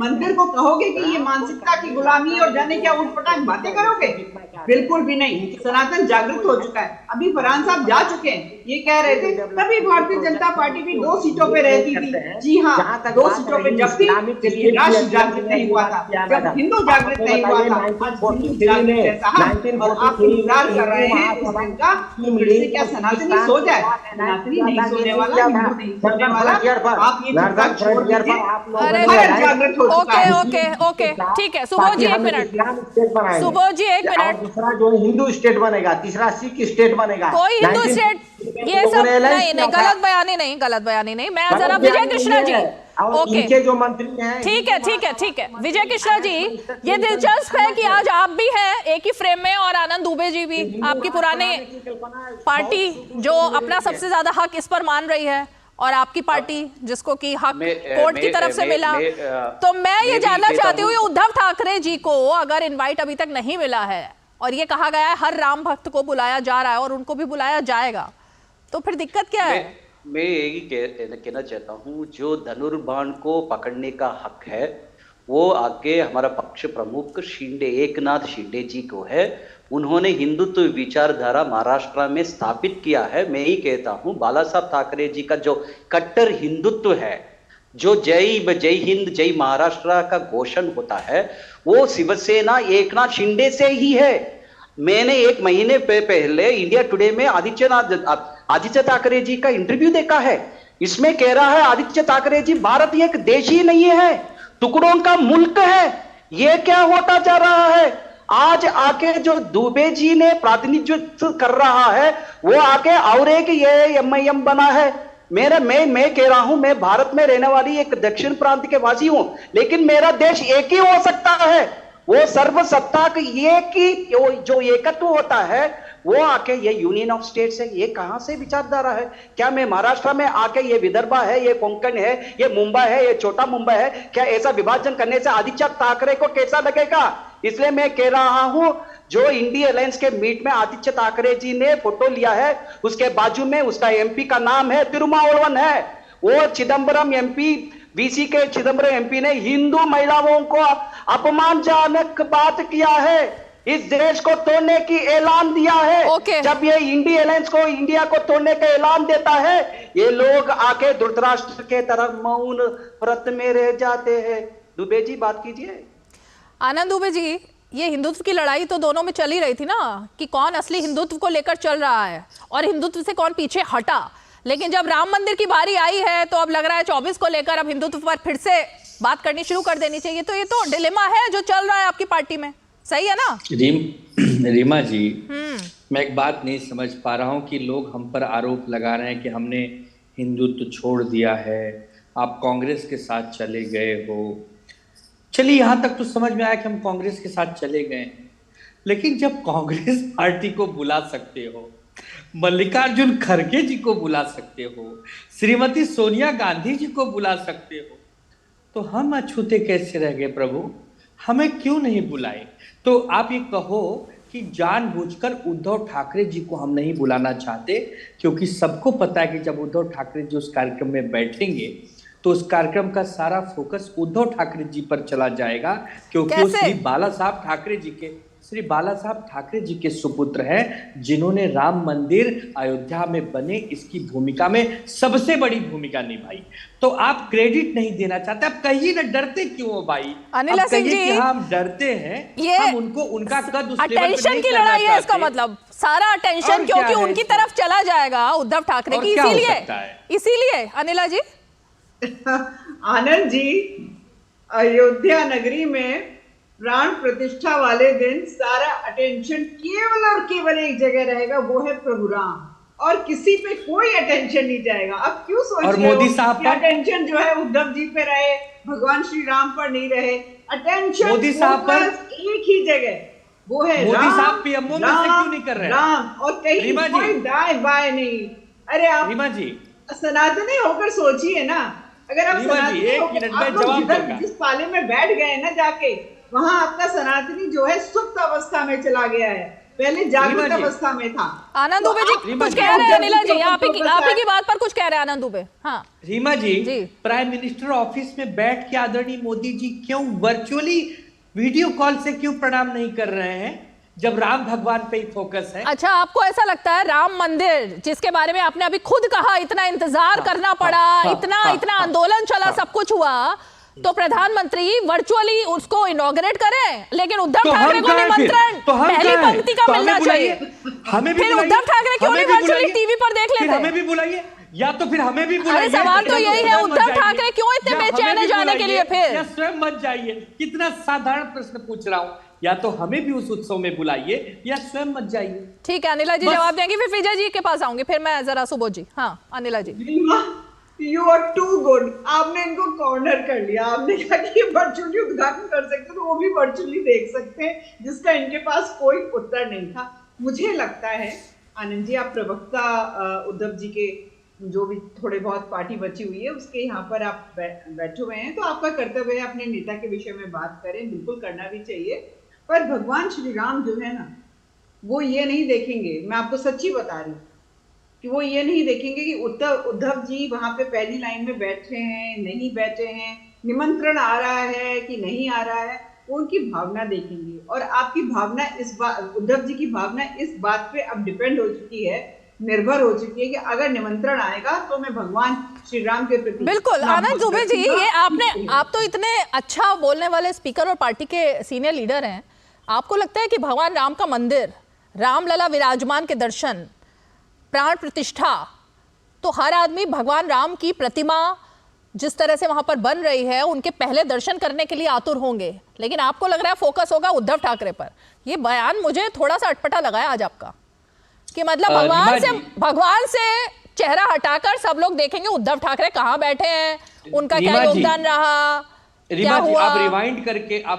S16: मंदिर को कहोगे कि ये मानसिकता की गुलामी और जाने क्या उठपटांग बातें करोगे। बिल्कुल भी नहीं। सनातन जागृत हो चुका है। अभी फरहान साहब जा चुके हैं, ये कह रहे थे तभी भारतीय जनता पार्टी भी 2 सीटों पे रहती थी। जी हाँ, 2 सीटों पे जब थी जब राष्ट्र जागृत नहीं हुआ था, जब हिंदू जागृत नहीं हुआ था। आज हिंदू जागृत है साहब, और आप इंतजार कर रहे हैं उस दिन का फिर से क्या सनातनी सो जाए। सनातनी नहीं सोने वाला, हिंदू नहीं सोने वाला। आप ये छोड़ दीजिए, जागृत हो चुका है।
S7: ओके ओके, ठीक है। सुबोध जी 1 मिनट, सुबोध जी 1 मिनट।
S19: दूसरा जो हिंदू स्टेट बनेगा, तीसरा सिख स्टेट बनेगा।
S7: कोई हिंदू स्टेट, ये सब नहीं, गलत बयानी नहीं, गलत बयानी नहीं। मैं जरा विजय कृष्णा जी, ओके,
S19: इनके जो मंत्री हैं,
S7: ठीक है ठीक है ठीक है। विजय कृष्णा जी, ये दिलचस्प है कि आज आप भी हैं एक ही फ्रेम में और आनंद दुबे जी भी, आपकी पुरानी पार्टी जो अपना सबसे ज्यादा हक इस पर मान रही है, और आपकी पार्टी जिसको कि हक कोर्ट की तरफ से मिला। तो मैं ये जानना चाहती हूँ, उद्धव ठाकरे जी को अगर इनवाइट अभी तक नहीं मिला है और ये कहा गया है हर राम भक्त को बुलाया जा रहा है और उनको भी बुलाया जाएगा, तो फिर दिक्कत क्या है?
S18: मैं यही कहना चाहता हूँ, जो धनुर्बाण को पकड़ने का हक है वो आगे हमारा पक्ष प्रमुख शिंदे, एकनाथ शिंदे जी को है। उन्होंने हिंदुत्व विचारधारा महाराष्ट्र में स्थापित किया है। मैं ही कहता हूँ, बाला साहब ठाकरे जी का जो कट्टर हिंदुत्व है, जो जय हिंद जय महाराष्ट्र का घोषण होता है, वो शिवसेना एकनाथ शिंदे से ही है। मैंने 1 महीने पहले इंडिया टुडे में आदित्य ठाकरे जी का इंटरव्यू देखा है। इसमें कह रहा है आदित्य ठाकरे जी, भारत एक देश ही नहीं है, टुकड़ों का मुल्क है। ये क्या होता जा रहा है? आज आके जो दुबे जी ने प्रतिनिधित्व कर रहा है, वो आके और एक ये MIM बना है। मैं कह रहा हूं, मैं भारत में रहने वाली एक दक्षिण प्रांत के वासी हूं, लेकिन मेरा देश एक ही हो सकता है। वो सर्वसत्ता की जो एकत्व होता है, वो आके ये यूनियन ऑफ स्टेट्स है। ये कहां से विचारधारा है? क्या मैं महाराष्ट्र में आके ये विदर्भा है, ये कोंकण है, ये मुंबई है, ये छोटा मुंबई है, क्या ऐसा विभाजन करने से आदित्य ठाकरे को कैसा लगेगा? इसलिए मैं कह रहा हूं, जो इंडिया अलायंस के मीट में आदित्य ठाकरे जी ने फोटो लिया है, उसके बाजू में उसका MP का नाम है तिरुमावलवन है। वो चिदम्बरम MP, BC के चिदम्बरम MP ने हिंदू महिलाओं को अपमानजनक बात किया है, इस देश को तोड़ने की ऐलान दिया है। जब ये इंडिया अलायंस को, इंडिया को तोड़ने का ऐलान देता है, ये लोग आके धृतराष्ट्र के तरह मौन व्रत में रह जाते हैं। दुबे जी बात कीजिए।
S7: आनंद दुबे जी, ये हिंदुत्व की लड़ाई तो दोनों में चल ही रही थी ना, कि कौन असली हिंदुत्व को लेकर चल रहा है और हिंदुत्व से कौन पीछे हटा। लेकिन जब राम मंदिर की बारी आई है, तो अब लग रहा है 24 को लेकर अब हिंदुत्व पर फिर से बात करनी शुरू कर देनी चाहिए। तो ये तो डिलेमा है जो चल रहा है आपकी पार्टी में, सही है ना?
S17: रीमा जी, मैं एक बात नहीं समझ पा रहा हूँ कि लोग हम पर आरोप लगा रहे हैं कि हमने हिंदुत्व छोड़ दिया है, आप कांग्रेस के साथ चले गए हो। चलिए, यहाँ तक तो समझ में आया कि हम कांग्रेस के साथ चले गए हैं, लेकिन जब कांग्रेस पार्टी को बुला सकते हो, मल्लिकार्जुन खड़गे जी को बुला सकते हो, श्रीमती सोनिया गांधी जी को बुला सकते हो, तो हम अछूते कैसे रह गए प्रभु? हमें क्यों नहीं बुलाए? तो आप ये कहो कि जानबूझकर उद्धव ठाकरे जी को हम नहीं बुलाना चाहते, क्योंकि सबको पता है कि जब उद्धव ठाकरे जी उस कार्यक्रम में बैठेंगे तो उस कार्यक्रम का सारा फोकस उद्धव ठाकरे जी पर चला जाएगा, क्योंकि वो श्री बाला साहब ठाकरे जी के सुपुत्र हैं, जिन्होंने राम मंदिर अयोध्या में बने इसकी भूमिका में सबसे बड़ी भूमिका निभाई। तो आप क्रेडिट नहीं देना चाहते? आप कहिए ना, डरते क्यों हो भाई?
S7: अनिला सिंह जी,
S17: हम डरते हैं,
S7: ये
S17: हम उनका कद
S7: अटेंशन की लड़ाई है। इसका मतलब सारा अटेंशन क्योंकि उनकी तरफ चला जाएगा उद्धव ठाकरे की, इसीलिए अनिला जी।
S16: आनंद जी, अयोध्या नगरी में प्राण प्रतिष्ठा वाले दिन सारा अटेंशन केवल और केवल एक जगह रहेगा, वो है प्रभु राम, और किसी पे कोई अटेंशन नहीं जाएगा। अब क्यों सोच रहे हो कि अटेंशन जो है उद्धव जी पे रहे, भगवान श्री राम पर नहीं रहे? अटेंशन
S17: मोदी साहब पर
S16: एक ही जगह, वो है
S17: मोदी साहब पीएमओ में से क्यों नहीं कर रहे?
S16: राम, और कहीं कोई दाएं बाएं नहीं। अरे आप
S17: रीमा जी,
S16: सनातनी होकर सोचिए ना, अगर आप
S17: एक मिनट में जवाब दूंगा।
S16: जिस पाले में बैठ गए ना जाके, वहां आपका सनातनी जो है सुप्त अवस्था में चला गया है, पहले जागृत अवस्था में था।
S7: आनंद दुबे जी कुछ कह रहे हैं, अनिला जी आप ही की बात पर कुछ कह रहे हैं आनंद दुबे। हाँ
S17: रीमा जी, प्राइम मिनिस्टर ऑफिस में बैठ के आदरणीय मोदी जी क्यों वर्चुअली वीडियो कॉल से क्यों प्रणाम नहीं कर रहे हैं, जब राम भगवान पे ही फोकस है?
S7: अच्छा, आपको ऐसा लगता है राम मंदिर जिसके बारे में आपने अभी खुद कहा इतना इंतजार करना पड़ा, इतना आंदोलन चला, सब कुछ हुआ, तो प्रधानमंत्री वर्चुअली उसको इनॉग्रेट करें, लेकिन उद्धव ठाकरे को निमंत्रण पहली पंक्ति का मिलना चाहिए।
S17: हमें भी
S7: फिर उद्धव ठाकरे क्यों नहीं वर्चुअली टीवी पर देख लेते?
S17: हमें भी बुलाइए, या तो फिर हमें भी बुलाइए।
S7: सवाल तो यही है, उद्धव ठाकरे क्यों इतने बेचैन है जाने के लिए? फिर
S17: या स्वयं मत जाइए। कितना साधारण प्रश्न पूछ रहा हूँ, या तो हमें भी उस उत्सव में बुलाइए या स्वयं मत जाइए।
S7: ठीक है, अनिला जी जवाब देंगे, फिर विजय जी के पास आऊंगी, फिर मैं जरा सुबोध जी। हाँ अनिला जी,
S16: यू आर टू गुड। आपने इनको कॉर्नर कर लिया, आपने कहा कि वर्चुअली उद्घाटन कर सकते, तो वो भी वर्चुअली देख सकते हैं, जिसका इनके पास कोई उत्तर नहीं था। मुझे लगता है आनंद जी, आप प्रवक्ता उद्धव जी के जो भी थोड़े बहुत पार्टी बची हुई है उसके यहाँ पर आप बैठे हुए हैं, तो आपका कर्तव्य है अपने नेता के विषय में बात करें, बिल्कुल करना भी चाहिए। पर भगवान श्री राम जो है ना, वो ये नहीं देखेंगे, मैं आपको सच्ची बता रही हूँ कि वो ये नहीं देखेंगे कि उद्धव जी वहां पे पहली लाइन में बैठे हैं नहीं बैठे हैं, निमंत्रण आ रहा है कि नहीं आ रहा है, वो उनकी भावना देखेंगे। और आपकी भावना इस बात, उद्धव जी की भावना इस बात पे अब डिपेंड हो चुकी है, निर्भर हो चुकी है कि अगर निमंत्रण आएगा तो मैं भगवान श्री राम के प्रति।
S7: बिल्कुल आनंद दुबे जी, ये आप तो इतने अच्छा बोलने वाले स्पीकर और पार्टी के सीनियर लीडर हैं, आपको लगता है कि भगवान राम का मंदिर, रामलला विराजमान के दर्शन, प्राण प्रतिष्ठा, तो हर आदमी भगवान राम की प्रतिमा जिस तरह से वहां पर बन रही है उनके पहले दर्शन करने के लिए आतुर होंगे, लेकिन आपको लग रहा है फोकस होगा उद्धव ठाकरे पर। ये बयान मुझे थोड़ा सा अटपटा लगा है आज आपका, कि मतलब भगवान से चेहरा हटाकर सब लोग देखेंगे उद्धव ठाकरे कहाँ बैठे हैं, उनका क्या योगदान रहा,
S17: रीमा जी, आप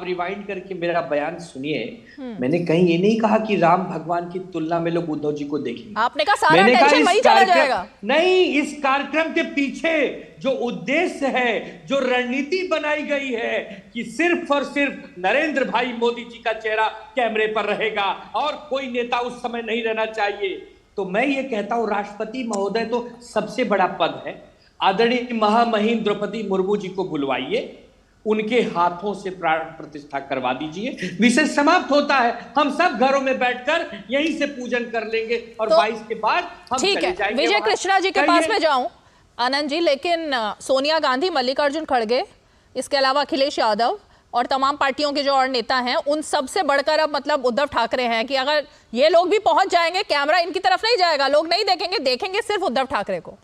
S17: रिवाइंड करके मेरा बयान सुनिए। मैंने कहीं ये नहीं कहा कि राम भगवान की तुलना में लोग उद्धव जी को देखेंगे।
S7: आपने कहा सारा टेंशन वही चला जाएगा।
S17: नहीं, इस कार्यक्रम के पीछे जो उद्देश्य है, जो रणनीति बनाई गई है कि सिर्फ और सिर्फ नरेंद्र भाई मोदी जी का चेहरा कैमरे पर रहेगा और कोई नेता उस समय नहीं रहना चाहिए, तो मैं ये कहता हूं राष्ट्रपति महोदय तो सबसे बड़ा पद है, आदरणीय महामहिम द्रौपदी मुर्मू जी को बुलवाइए, उनके हाथों से प्राण प्रतिष्ठा करवा दीजिए, विषय समाप्त होता है, हम सब घरों में बैठकर यहीं से पूजन कर लेंगे और तो 22 के बाद हम
S7: ठीक है। विजय कृष्णा जी के पास में जाऊं आनंद जी, लेकिन सोनिया गांधी, मल्लिकार्जुन खड़गे, इसके अलावा अखिलेश यादव और तमाम पार्टियों के जो और नेता हैं, उन सबसे बढ़कर अब मतलब उद्धव ठाकरे हैं कि अगर ये लोग भी पहुंच जाएंगे, कैमरा इनकी तरफ नहीं जाएगा, लोग नहीं देखेंगे सिर्फ उद्धव ठाकरे को।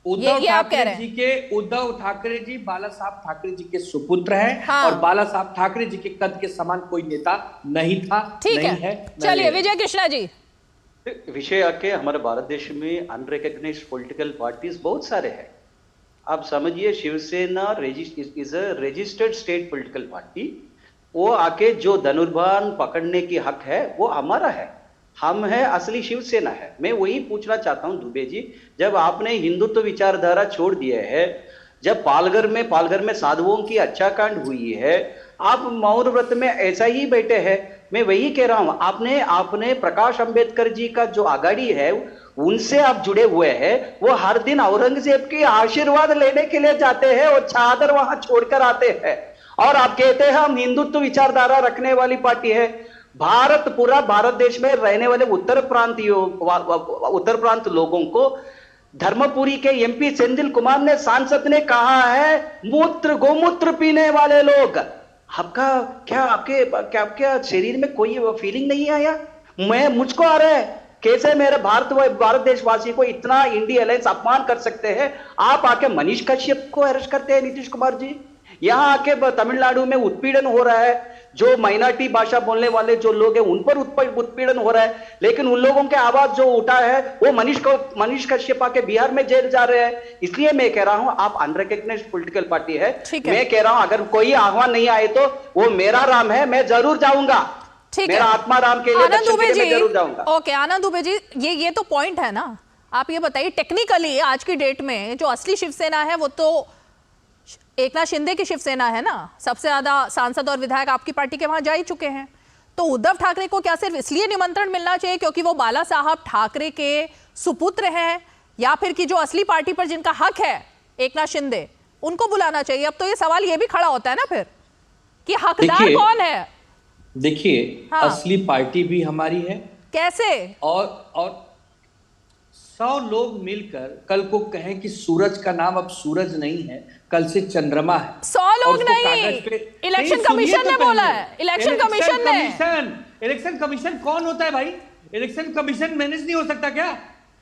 S17: उद्धव ठाकरे जी बाला साहब ठाकरे जी के सुपुत्र हैं। हाँ। और बाला साहब ठाकरे जी के कद के समान कोई नेता नहीं था,
S7: ठीक है। चलिए विजय कृष्णा जी,
S18: विषय आके हमारे भारत देश में अनरिकग्नाइज्ड पॉलिटिकल पार्टीज बहुत सारे हैं। आप समझिए, Shivsena is a registered state political party, वो आके जो धनुर्बाण पकड़ने की हक है वो हमारा है, हम है असली शिवसेना है। मैं वही पूछना चाहता हूं दुबे जी, जब आपने हिंदुत्व विचारधारा छोड़ दिया है, जब पालघर में साधुओं की हत्याकांड हुई है, आप मौन व्रत में ऐसा ही बैठे हैं। मैं वही कह रहा हूं, आपने प्रकाश अंबेडकर जी का जो आगाड़ी है उनसे आप जुड़े हुए हैं, वो हर दिन औरंगजेब के आशीर्वाद लेने के लिए जाते हैं और चादर वहां छोड़कर आते हैं, और आप कहते हैं हम हिंदुत्व विचारधारा रखने वाली पार्टी है। पूरा भारत देश में रहने वाले उत्तर प्रांत लोगों को धर्मपुरी के एमपी सेंथिल कुमार ने, सांसद ने कहा है गोमूत्र पीने वाले लोग। आपके शरीर में कोई फीलिंग नहीं आया? मुझको आ रहा है, कैसे मेरे भारत देशवासी को इतना इंडिया अलायंस अपमान कर सकते हैं? आप आके मनीष कश्यप को अरेस्ट करते हैं, नीतीश कुमार जी। यहाँ आके तमिलनाडु में उत्पीड़न हो रहा है, जो माइनॉरिटी भाषा बोलने वाले जो लोग हैं उन पर उत्पीड़न हो रहा है, लेकिन उन लोगों के आवाज जो उठा है वो मनीष कश्यप के बिहार में जेल जा रहे हैं। इसलिए मैं कह रहा हूं आप अनरिकग्नाइज्ड पॉलिटिकल पार्टी है। मैं कह रहा हूं अगर कोई आह्वान नहीं आए तो वो मेरा राम है, मैं जरूर जाऊंगा, मेरा आत्मा राम के लिए मैं जरूर जाऊंगा।
S7: ओके आनंद दुबे जी, ये तो पॉइंट है ना। आप ये बताइए टेक्निकली आज की डेट में जो असली शिवसेना है वो तो एकनाथ शिंदे की शिवसेना है ना, सबसे ज्यादा सांसद और विधायक आपकी पार्टी के वहां जा ही चुके हैं। तो उद्धव ठाकरे को क्या सिर्फ इसलिए निमंत्रण मिलना चाहिए क्योंकि वो बाला साहब ठाकरे के सुपुत्र हैं, या फिर कि जो असली पार्टी पर जिनका हक है एकनाथ शिंदे, उनको बुलाना चाहिए? अब तो ये सवाल ये भी खड़ा होता है ना फिर कि हकदार कौन है?
S17: देखिए,
S7: हाँ।
S17: असली पार्टी भी हमारी है।
S7: कैसे?
S17: और 100 लोग मिलकर कल को कहें कि सूरज का नाम अब सूरज नहीं है, कल से चंद्रमा है।
S7: 100 लोग नहीं, इलेक्शन कमीशन ने बोला है। इलेक्शन कमीशन ने।
S17: इलेक्शन कमीशन कौन होता है भाई? इलेक्शन कमीशन मैनेज नहीं हो सकता क्या?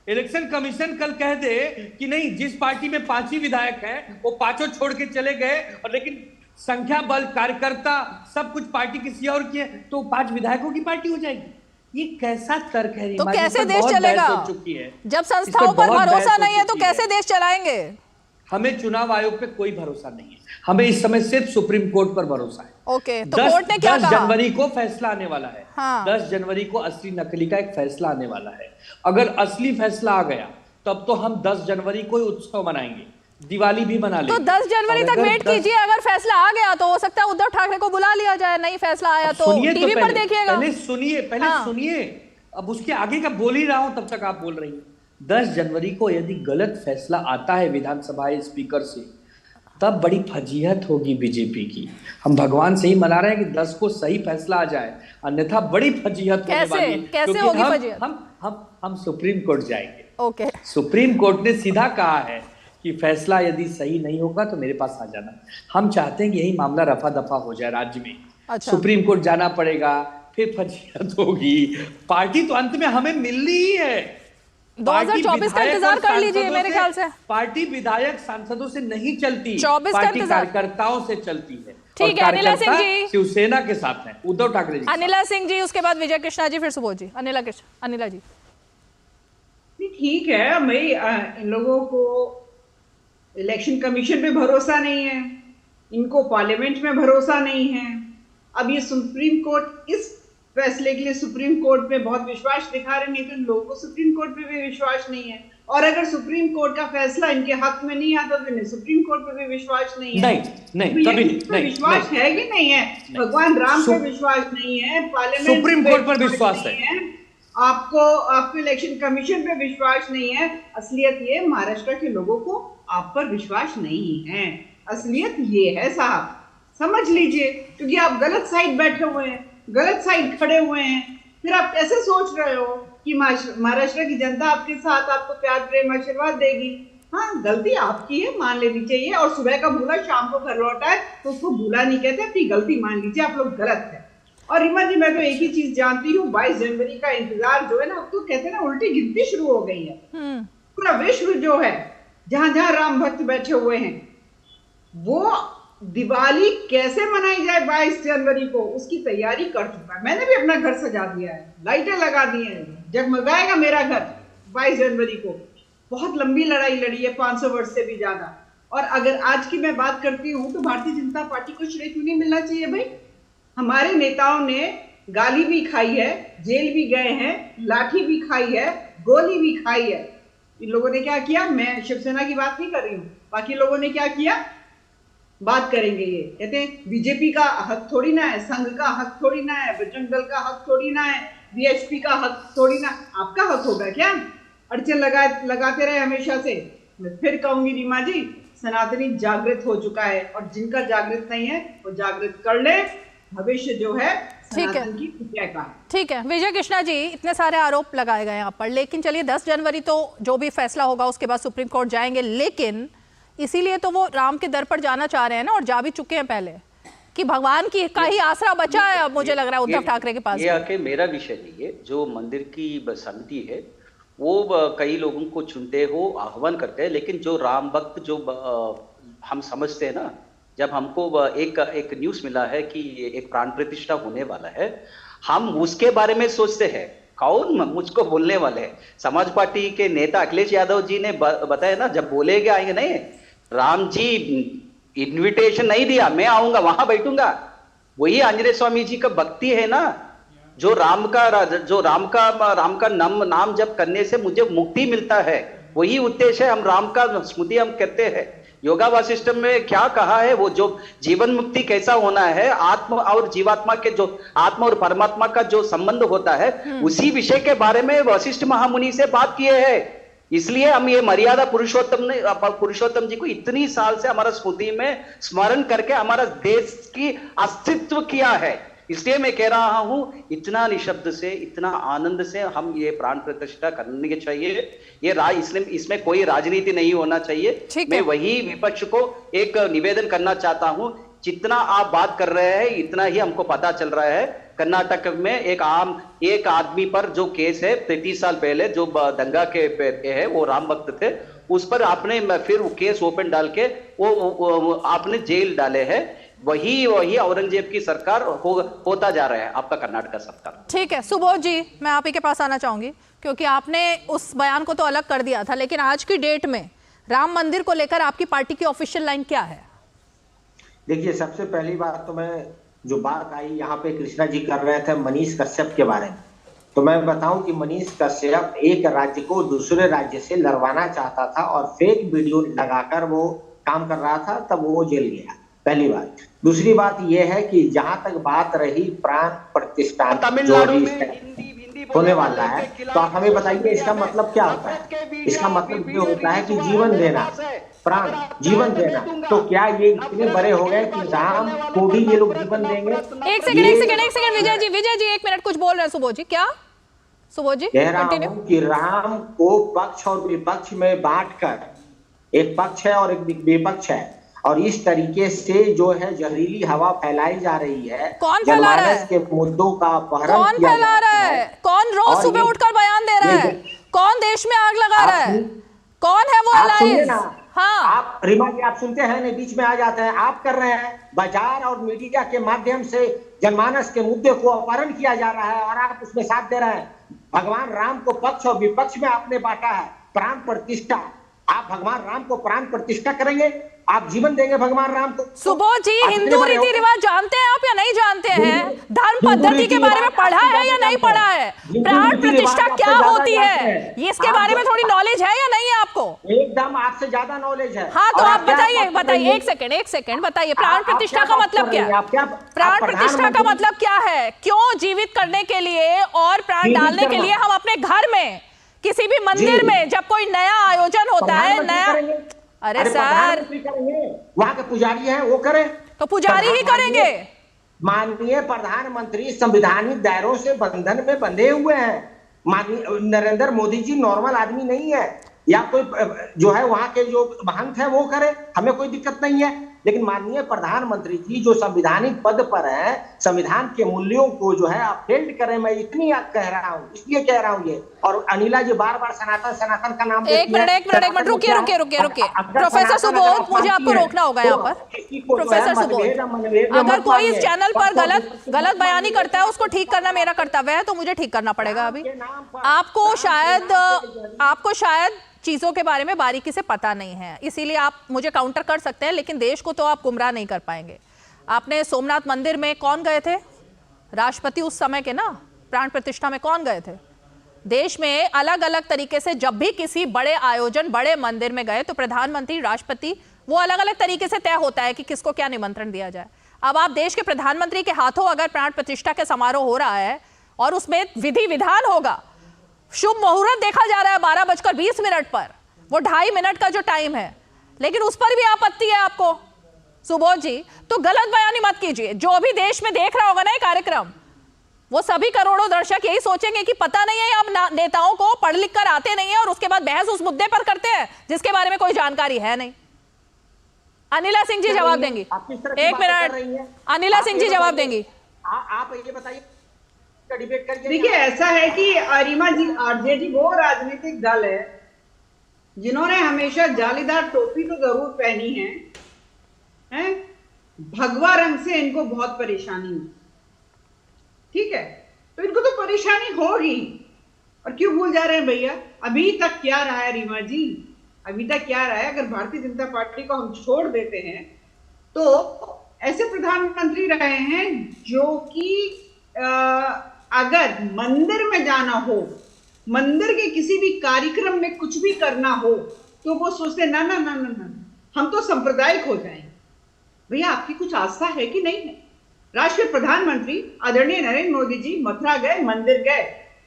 S17: इलेक्शन कमीशन कल कह दे कि नहीं, जिस पार्टी में 5 ही विधायक हैं वो 5 छोड़ के चले गए, और लेकिन संख्या बल कार्यकर्ता सब कुछ पार्टी किसी और की है, तो 5 विधायकों की पार्टी हो जाएगी। ये कैसा तर्क है?
S7: तो कैसे देश चलेगा? जब संस्थाओं पर भरोसा नहीं है तो कैसे देश चलाएंगे?
S17: हमें चुनाव आयोग पे कोई भरोसा नहीं है, हमें इस समय सिर्फ सुप्रीम कोर्ट पर भरोसा है।
S7: ओके, तो कोर्ट ने क्या कहा?
S17: 10 जनवरी को फैसला आने वाला है।
S7: हाँ।
S17: 10 जनवरी को असली नकली का एक फैसला आने वाला है। अगर असली फैसला आ गया तब तो हम 10 जनवरी को ही उत्सव मनाएंगे, दिवाली भी मना लेंगे।
S7: तो 10 जनवरी तक वेट कीजिए, अगर फैसला आ गया तो हो सकता है उद्धव ठाकरे को बुला लिया जाए, नहीं फैसला आया तो टीवी पर देखिएगा।
S17: पहले सुनिए, अब उसके आगे का बोल ही रहा हूं, तब तक आप बोल रही हैं। 10 जनवरी को यदि गलत फैसला आता है विधानसभा स्पीकर से, तब बड़ी फजीहत होगी बीजेपी की। हम भगवान से ही मना रहे हैं कि 10 को सही फैसला आ जाए, अन्यथा बड़ी फजीहत होने वाली है।
S7: कैसे होगी फजीहत?
S17: हम सुप्रीम कोर्ट जाएंगे।
S7: ओके,
S17: सुप्रीम कोर्ट ने सीधा कहा है कि फैसला यदि सही नहीं होगा तो मेरे पास आ जाना। हम चाहते हैं कि यही मामला रफा दफा हो जाए राज्य में।
S7: अच्छा।
S17: सुप्रीम कोर्ट जाना पड़ेगा, फिर फजीहत होगी। पार्टी तो अंत में हमें मिलनी ही है।
S7: 2024 का इंतजार कर लीजिए मेरे ख्याल से।
S17: पार्टी विधायक सांसदों से नहीं चलती,
S7: 24 का
S17: पार्टी
S7: इंतजार
S17: कार्यकर्ताओं से चलती है।
S7: ठीक है, अनिला सिंह जी
S17: शिवसेना के साथ हैं, उद्धव ठाकरे जी।
S7: अनिला सिंह जी, उसके बाद विजय कृष्णा जी, फिर सुबोध जी। अनिला जी।
S16: ठीक है, मैं इन लोगों को इलेक्शन कमीशन पे भरोसा नहीं है, इनको पार्लियामेंट में भरोसा नहीं है। अब ये सुप्रीम कोर्ट इस फैसले के लिए सुप्रीम कोर्ट पे बहुत विश्वास दिखा रहे, नहीं तो इन लोगों को सुप्रीम कोर्ट पे भी विश्वास नहीं है। और अगर सुप्रीम कोर्ट का फैसला इनके हक में नहीं आता तो इन्हें सुप्रीम कोर्ट पे भी विश्वास नहीं है।
S17: नहीं,
S16: विश्वास है कि नहीं है? भगवान राम पे विश्वास नहीं है, पार्लियामेंट
S17: सुप्रीम कोर्ट पर विश्वास है,
S16: आपको इलेक्शन कमीशन पे विश्वास नहीं है। असलियत ये महाराष्ट्र के लोगों को आप पर विश्वास नहीं है, असलियत ये है साहब, समझ लीजिए। क्योंकि आप गलत साइड बैठे हुए हैं, गलत साइड खड़े हुए हैं, फिर आप कैसे सोच रहे हो कि महाराष्ट्र की जनता आपके साथ आपको प्यार प्रेम आशीर्वाद देगी? हाँ, गलती आपकी है, मान लेनी चाहिए। और सुबह का भूला शाम को घर लौटा है तो उसको भूला नहीं कहते, अपनी गलती मान लीजिए, आप लोग गलत है। और रीमा जी, मैं तो एक ही चीज जानती हूँ, 22 जनवरी का इंतजार जो है ना, अब तो कहते हैं ना उल्टी गिनती शुरू हो गई है। पूरा विश्व जो है, जहां जहां राम भक्त बैठे हुए हैं, वो दिवाली कैसे मनाई जाए 22 जनवरी को, उसकी तैयारी कर चुका है। मैंने भी अपना घर सजा दिया है, लाइटें लगा दी हैं, जगमगाएगा मेरा घर 22 जनवरी को। बहुत लंबी लड़ाई लड़ी है, 500 वर्ष से भी ज्यादा। और अगर आज की मैं बात करती हूँ तो भारतीय जनता पार्टी को श्रेय क्यों नहीं मिलना चाहिए भाई? हमारे नेताओं ने गाली भी खाई है, जेल भी गए हैं, लाठी भी खाई है, गोली भी खाई है। इन लोगों ने क्या किया? मैं शिवसेना की बात नहीं कर रही हूँ, बाकी लोगों ने क्या किया बात करेंगे। ये कहते हैं बीजेपी का हक थोड़ी ना है, संघ का हक थोड़ी ना है, बजरंग दल का हक थोड़ी ना है, बीएचपी का हक थोड़ी ना। आपका हक होगा क्या? अड़चन लगाते रहे हमेशा से। मैं फिर कहूंगी रीमा जी, सनातनी जागृत हो चुका है, और जिनका जागृत नहीं है वो जागृत कर ले। भविष्य जो है सनातन की विजय का।
S7: ठीक है विजय कृष्णा जी, इतने सारे आरोप लगाए गए यहाँ पर, लेकिन चलिए 10 जनवरी तो जो भी फैसला होगा उसके बाद सुप्रीम कोर्ट जाएंगे, लेकिन इसीलिए तो वो राम के दर पर जाना चाह रहे हैं ना, और जा भी चुके हैं पहले, कि भगवान की का ही आसरा बचा है। अब मुझे लग रहा है उद्धव ठाकरे के पास
S18: ये आके मेरा विषय नहीं है, जो मंदिर की समिति है वो कई लोगों को चुनते हो, आह्वान करते हैं, लेकिन जो राम भक्त जो हम समझते हैं ना, जब हमको एक न्यूज़ मिला है कि एक प्राण प्रतिष्ठा होने वाला है, हम उसके बारे में सोचते हैं। कौन मुझको बोलने वाले हैं? समाज पार्टी के नेता अखिलेश यादव जी ने बताया ना, जब बोलेंगे आएंगे। नहीं, राम जी इनविटेशन नहीं दिया, मैं आऊंगा, वहां बैठूंगा। वही आंजनेय स्वामी जी का भक्ति है ना, जो राम का नाम जप करने से मुझे मुक्ति मिलता है, वही उद्देश्य है। हम राम का स्मृति हम कहते हैं, योगा वासिष्ठ में क्या कहा है, वो जो जीवन मुक्ति कैसा होना है, आत्मा और जीवात्मा के जो आत्मा और परमात्मा का जो संबंध होता है, उसी विषय के बारे में वशिष्ठ महामुनि से बात किए हैं। इसलिए हम ये मर्यादा पुरुषोत्तम जी को इतनी साल से हमारा स्मृति में स्मरण करके हमारा देश की अस्तित्व किया है। इसलिए मैं कह रहा हूं, इतना निशब्द से, इतना आनंद से हम ये प्राण प्रतिष्ठा करने के चाहिए। ये इसमें कोई राजनीति नहीं होना चाहिए। मैं वही विपक्ष को एक निवेदन करना चाहता हूं, जितना आप बात कर रहे हैं इतना ही हमको पता चल रहा है। कर्नाटक में एक आदमी पर जो केस है 33 साल पहले जो दंगा के है, वो राम भक्त थे, उस पर आपने फिर केस ओपन डाल के वो आपने जेल डाले हैं। वही औरंगजेब की सरकार होता जा रहा है आपका कर्नाटक सरकार।
S7: ठीक है सुबोध जी, मैं आप ही के पास आना चाहूंगी, क्योंकि आपने उस बयान को तो अलग कर दिया था, लेकिन आज की डेट में राम मंदिर को लेकर आपकी पार्टी की ऑफिशियल लाइन क्या है?
S19: देखिए, सबसे पहली बात तो मैं जो बात आई यहाँ पे कृष्णा जी कर रहे थे मनीष कश्यप के बारे में, तो मैं बताऊं कि मनीष कश्यप एक राज्य को दूसरे राज्य से लड़वाना चाहता था और फेक वीडियो लगाकर वो काम कर रहा था, तब वो जेल गया। पहली बात। दूसरी बात यह है कि जहां तक बात रही प्राण प्रतिष्ठा
S18: तमिलनाडु में
S19: होने वाला है, तो आप हमें बताइए इसका मतलब क्या होता है? इसका मतलब ये होता है कि जीवन देना, प्राण जीवन देना। तो क्या ये इतने बड़े हो गए कि राम को भी ये लोग जीवन देंगे?
S7: एक सेकंड विजय जी 1 मिनट, कुछ बोल रहे हैं सुबोध जी। क्या सुबोध जी?
S19: कह रहा हूं कि राम को पक्ष और विपक्ष में बांटकर एक पक्ष है और एक विपक्ष है, और इस तरीके से जो है जहरीली हवा फैलाई जा रही है।
S7: कौन फैला रहा है?
S19: के मुद्दों का अपहरण
S7: कौन फैला रहा है? कौन रोज सुबह उठकर बयान दे रहा है? कौन देश में आग लगा रहा है? कौन है वो अलायंस? हाँ,
S19: आप रीमा जी, आप सुनते हैं, बीच में आ जाते हैं। आप कर रहे हैं, बाजार और मीडिया के माध्यम से जनमानस के मुद्दे को अपहरण किया जा रहा है और आप उसमें साथ दे रहे हैं। भगवान राम को पक्ष और विपक्ष में आपने बांटा है। प्राण प्रतिष्ठा, आप भगवान राम को प्राण प्रतिष्ठा करेंगे? आप जीवन देंगे भगवान राम को?
S7: सुबोध जी, हिंदू रीति रिवाज जानते हैं आप या नहीं जानते हैं? धर्म पद्धति के बारे में पढ़ा है या नहीं पढ़ा है? प्राण प्रतिष्ठा क्या होती है, इसके बारे में थोड़ी नॉलेज है या नहीं है आपको?
S19: एकदम आपसे ज्यादा नॉलेज है।
S7: हाँ, तो आप बताइए एक सेकंड बताइए, प्राण प्रतिष्ठा का मतलब क्या है? प्राण प्रतिष्ठा का मतलब क्या है? क्यों जीवित करने के लिए और प्राण डालने के लिए हम अपने घर में, किसी भी मंदिर में जब कोई नया आयोजन होता है, नया, अरे सर,
S19: वहां के पुजारी हैं, वो करें
S7: तो पुजारी ही करेंगे।
S19: माननीय प्रधानमंत्री संवैधानिक दायरों से बंधन में बंधे हुए हैं। माननीय नरेंद्र मोदी जी नॉर्मल आदमी नहीं है, या कोई जो है वहां के जो महंत है वो करे, हमें कोई दिक्कत नहीं है। लेकिन माननीय प्रधानमंत्री जी जो संवैधानिक पद पर है, संविधान के मूल्यों को जो है आप फेल्ड करें, मैं इतनी कह रहा हूँ, इसलिए कह रहा हूँ ये। और अनिला जी बार बार सनातन का नाम
S7: एक मिनट रुकिए प्रोफेसर सुबोध, मुझे आपको रोकना होगा यहाँ पर। प्रोफेसर सुबोध, अगर कोई इस चैनल पर गलत बयानी करता है, उसको ठीक करना मेरा कर्तव्य है, तो मुझे ठीक करना पड़ेगा। अभी आपको शायद चीजों के बारे में बारीकी से पता नहीं है, इसीलिए आप मुझे काउंटर कर सकते हैं, लेकिन देश को तो आप गुमराह नहीं कर पाएंगे। आपने सोमनाथ मंदिर में कौन गए थे? राष्ट्रपति उस समय के ना, प्राण प्रतिष्ठा में कौन गए थे? देश में अलग अलग तरीके से जब भी किसी बड़े आयोजन, बड़े मंदिर में गए, तो प्रधानमंत्री, राष्ट्रपति, वो अलग अलग तरीके से तय होता है कि किसको क्या निमंत्रण दिया जाए। अब आप देश के प्रधानमंत्री के हाथों अगर प्राण प्रतिष्ठा के समारोह हो रहा है और उसमें विधि विधान होगा, शुभ मुहूर्त देखा जा रहा है 12:20 पर, वो 2.5 मिनट का जो टाइम है, लेकिन उस पर भी आपत्ति है आपको सुबोध जी, तो गलत बयानी मत कीजिए। जो भी देश में देख रहा होगा ना ये कार्यक्रम, वो सभी करोड़ों दर्शक यही सोचेंगे कि पता नहीं है, अब नेताओं को पढ़ लिख कर आते नहीं है और उसके बाद बहस उस मुद्दे पर करते हैं जिसके बारे में कोई जानकारी है नहीं। अनिला सिंह जी जवाब देंगी, 1 मिनट, अनिला सिंह जी जवाब देंगी।
S19: आप ये बताइए,
S16: देखिए ऐसा है कि अरिमा जी, आरजेडी वो राजनीतिक दल है जिन्होंने हमेशा जालीदार टोपी तो जरूर पहनी है? भगवा रंग से इनको बहुत परेशानी है, ठीक है? तो इनको तो परेशानी होगी, और क्यों भूल जा रहे हैं भैया? अभी तक क्या रहा है रीमा जी, अभी तक क्या रहा है? अगर भारतीय जनता पार्टी को हम छोड़ देते हैं तो ऐसे प्रधानमंत्री रहे हैं जो कि अगर मंदिर में जाना हो, मंदिर के किसी भी कार्यक्रम में कुछ भी करना हो, तो वो सोचते ना ना ना ना ना, हम तो सांप्रदायिक हो जाएंगे। भैया आपकी कुछ आस्था है कि नहीं है? राष्ट्रीय प्रधानमंत्री आदरणीय नरेंद्र मोदी जी मथुरा गए, मंदिर गए।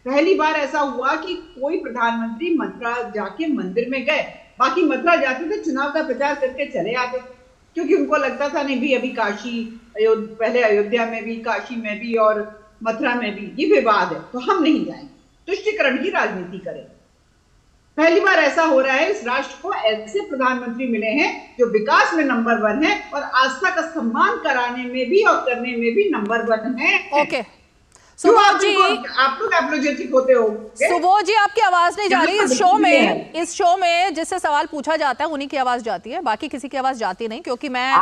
S16: पहली बार ऐसा हुआ कि कोई प्रधानमंत्री मथुरा जाके मंदिर में गए, बाकी मथुरा जाते थे चुनाव का प्रचार करके चले आते थे, क्योंकि उनको लगता था नहीं भी अभी काशी, पहले अयोध्या में भी, काशी में भी और मथुरा में भी ये विवाद है, तो हम नहीं जाएंगे, तुष्टीकरण की राजनीति करें। पहली बार ऐसा हो रहा है, इस राष्ट्र को ऐसे प्रधानमंत्री मिले हैं जो विकास में नंबर 1 है और आस्था का सम्मान कराने में भी और करने में भी नंबर 1 है।
S7: ओके सुबोध जी,
S16: आप लोग एपोलोजेटिक होते हो।
S7: सुबोध जी आपकी आवाज नहीं जा रही इस शो में जिससे सवाल पूछा जाता है उन्हीं की आवाज जाती है, बाकी किसी की आवाज जाती नहीं, क्योंकि मैं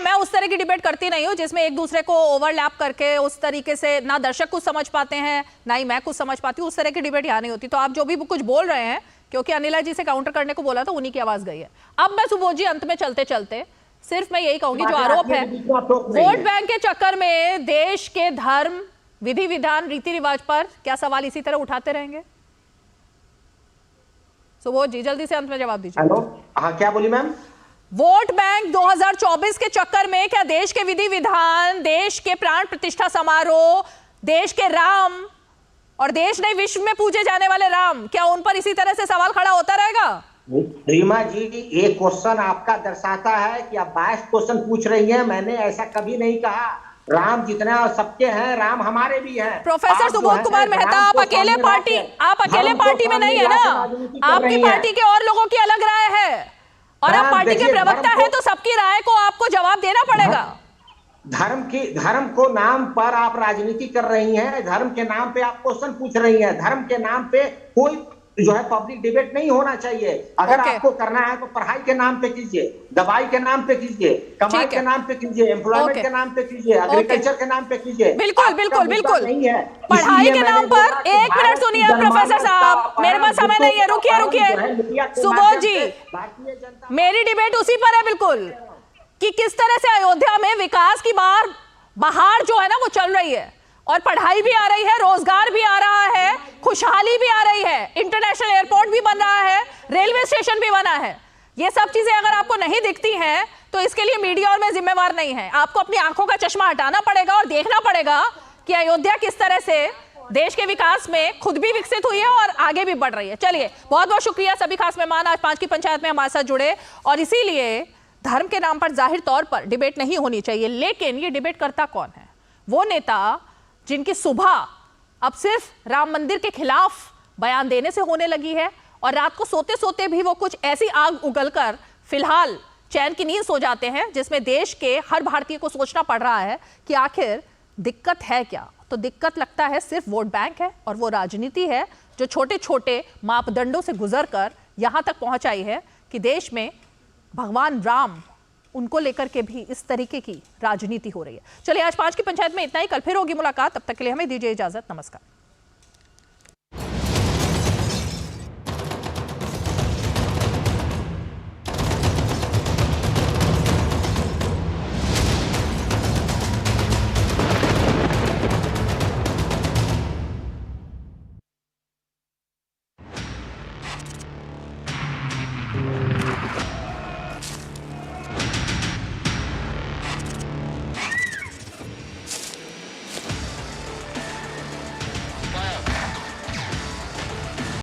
S7: मैं उस तरह की डिबेट करती नहीं हूँ जिसमें एक दूसरे को ओवरलैप करके उस तरीके से ना दर्शक कुछ समझ पाते हैं ना ही मैं कुछ समझ पाती हूँ, उस तरह की डिबेट यहाँ नहीं होती। तो आप जो भी कुछ बोल रहे हैं, क्योंकि अनिला जी से काउंटर करने को बोला था, उन्हीं की आवाज गई है। अब मैं सुबोध जी अंत में चलते चलते सिर्फ मैं यही कहूंगी, जो आरोप है वोट बैंक के चक्कर में देश के धर्म, विधि विधान, रीति रिवाज पर क्या सवाल इसी तरह उठाते रहेंगे? सुबोध जी जल्दी से अंत में जवाब दीजिए।
S19: हेलो, हाँ क्या बोली मैम?
S7: वोट बैंक 2024 के चक्कर में क्या देश के विधि विधान, देश के प्राण प्रतिष्ठा समारोह, देश के राम और देश नहीं विश्व में पूजे जाने वाले राम, क्या उन पर इसी तरह से सवाल खड़ा होता रहेगा?
S19: रीमा जी, ये क्वेश्चन आपका दर्शाता है कि आप बायस्ड क्वेश्चन पूछ रही हैं। मैंने ऐसा कभी नहीं कहा। राम जितना सबके हैं, राम हमारे भी हैं।
S7: प्रोफेसर सुबोध कुमार मेहता, आप अकेले पार्टी में नहीं है ना, आपकी पार्टी के और लोगों की अलग राय है और आप पार्टी के प्रवक्ता है, तो सबकी राय को आपको जवाब देना पड़ेगा।
S19: धर्म को नाम पर आप राजनीति कर रही हैं, धर्म के नाम पे आप क्वेश्चन पूछ रही हैं। धर्म के नाम पे कोई जो है पब्लिक डिबेट नहीं होना चाहिए। अगर आपको करना है तो पढ़ाई के नाम पे कीजिए, दवाई के नाम पे कीजिए, कमाई के नाम पे कीजिए, एम्प्लॉयमेंट के नाम पे कीजिए, एग्रीकल्चर के नाम पे कीजिए।
S7: बिल्कुल नहीं है पढ़ाई के नाम पर। एक मिनट सुनिए प्रोफेसर साहब, मेरे पास समय नहीं है, रुकिए। सुबोध जी, मेरी डिबेट उसी पर है बिल्कुल, कि किस तरह से अयोध्या में विकास की बहार जो है ना वो चल रही है, और पढ़ाई भी आ रही है, रोजगार भी आ रहा है, खुशहाली भी आ रही है, इंटरनेशनल एयरपोर्ट भी बन रहा है, रेलवे स्टेशन भी बना है। ये सब चीजें अगर आपको नहीं दिखती हैं तो इसके लिए मीडिया और मैं जिम्मेवार नहीं है। आपको अपनी आंखों का चश्मा हटाना पड़ेगा और देखना पड़ेगा कि अयोध्या किस तरह से देश के विकास में खुद भी विकसित हुई है और आगे भी बढ़ रही है। चलिए, बहुत बहुत शुक्रिया सभी खास मेहमान आज 5 की पंचायत में हमारे साथ जुड़े। और इसीलिए धर्म के नाम पर जाहिर तौर पर डिबेट नहीं होनी चाहिए, लेकिन ये डिबेट करता कौन है? वो नेता जिनकी सुबह अब सिर्फ राम मंदिर के खिलाफ बयान देने से होने लगी है, और रात को सोते सोते भी वो कुछ ऐसी आग उगलकर फिलहाल चैन की नींद सो जाते हैं जिसमें देश के हर भारतीय को सोचना पड़ रहा है कि आखिर दिक्कत है क्या। तो दिक्कत लगता है सिर्फ वोट बैंक है, और वो राजनीति है जो छोटे छोटे मापदंडों से गुजरकर यहां तक पहुंचाई है कि देश में भगवान राम, उनको लेकर के भी इस तरीके की राजनीति हो रही है। चलिए, आज 5 की पंचायत में इतना ही। कल फिर होगी मुलाकात, तब तक के लिए हमें दीजिए इजाजत। नमस्कार।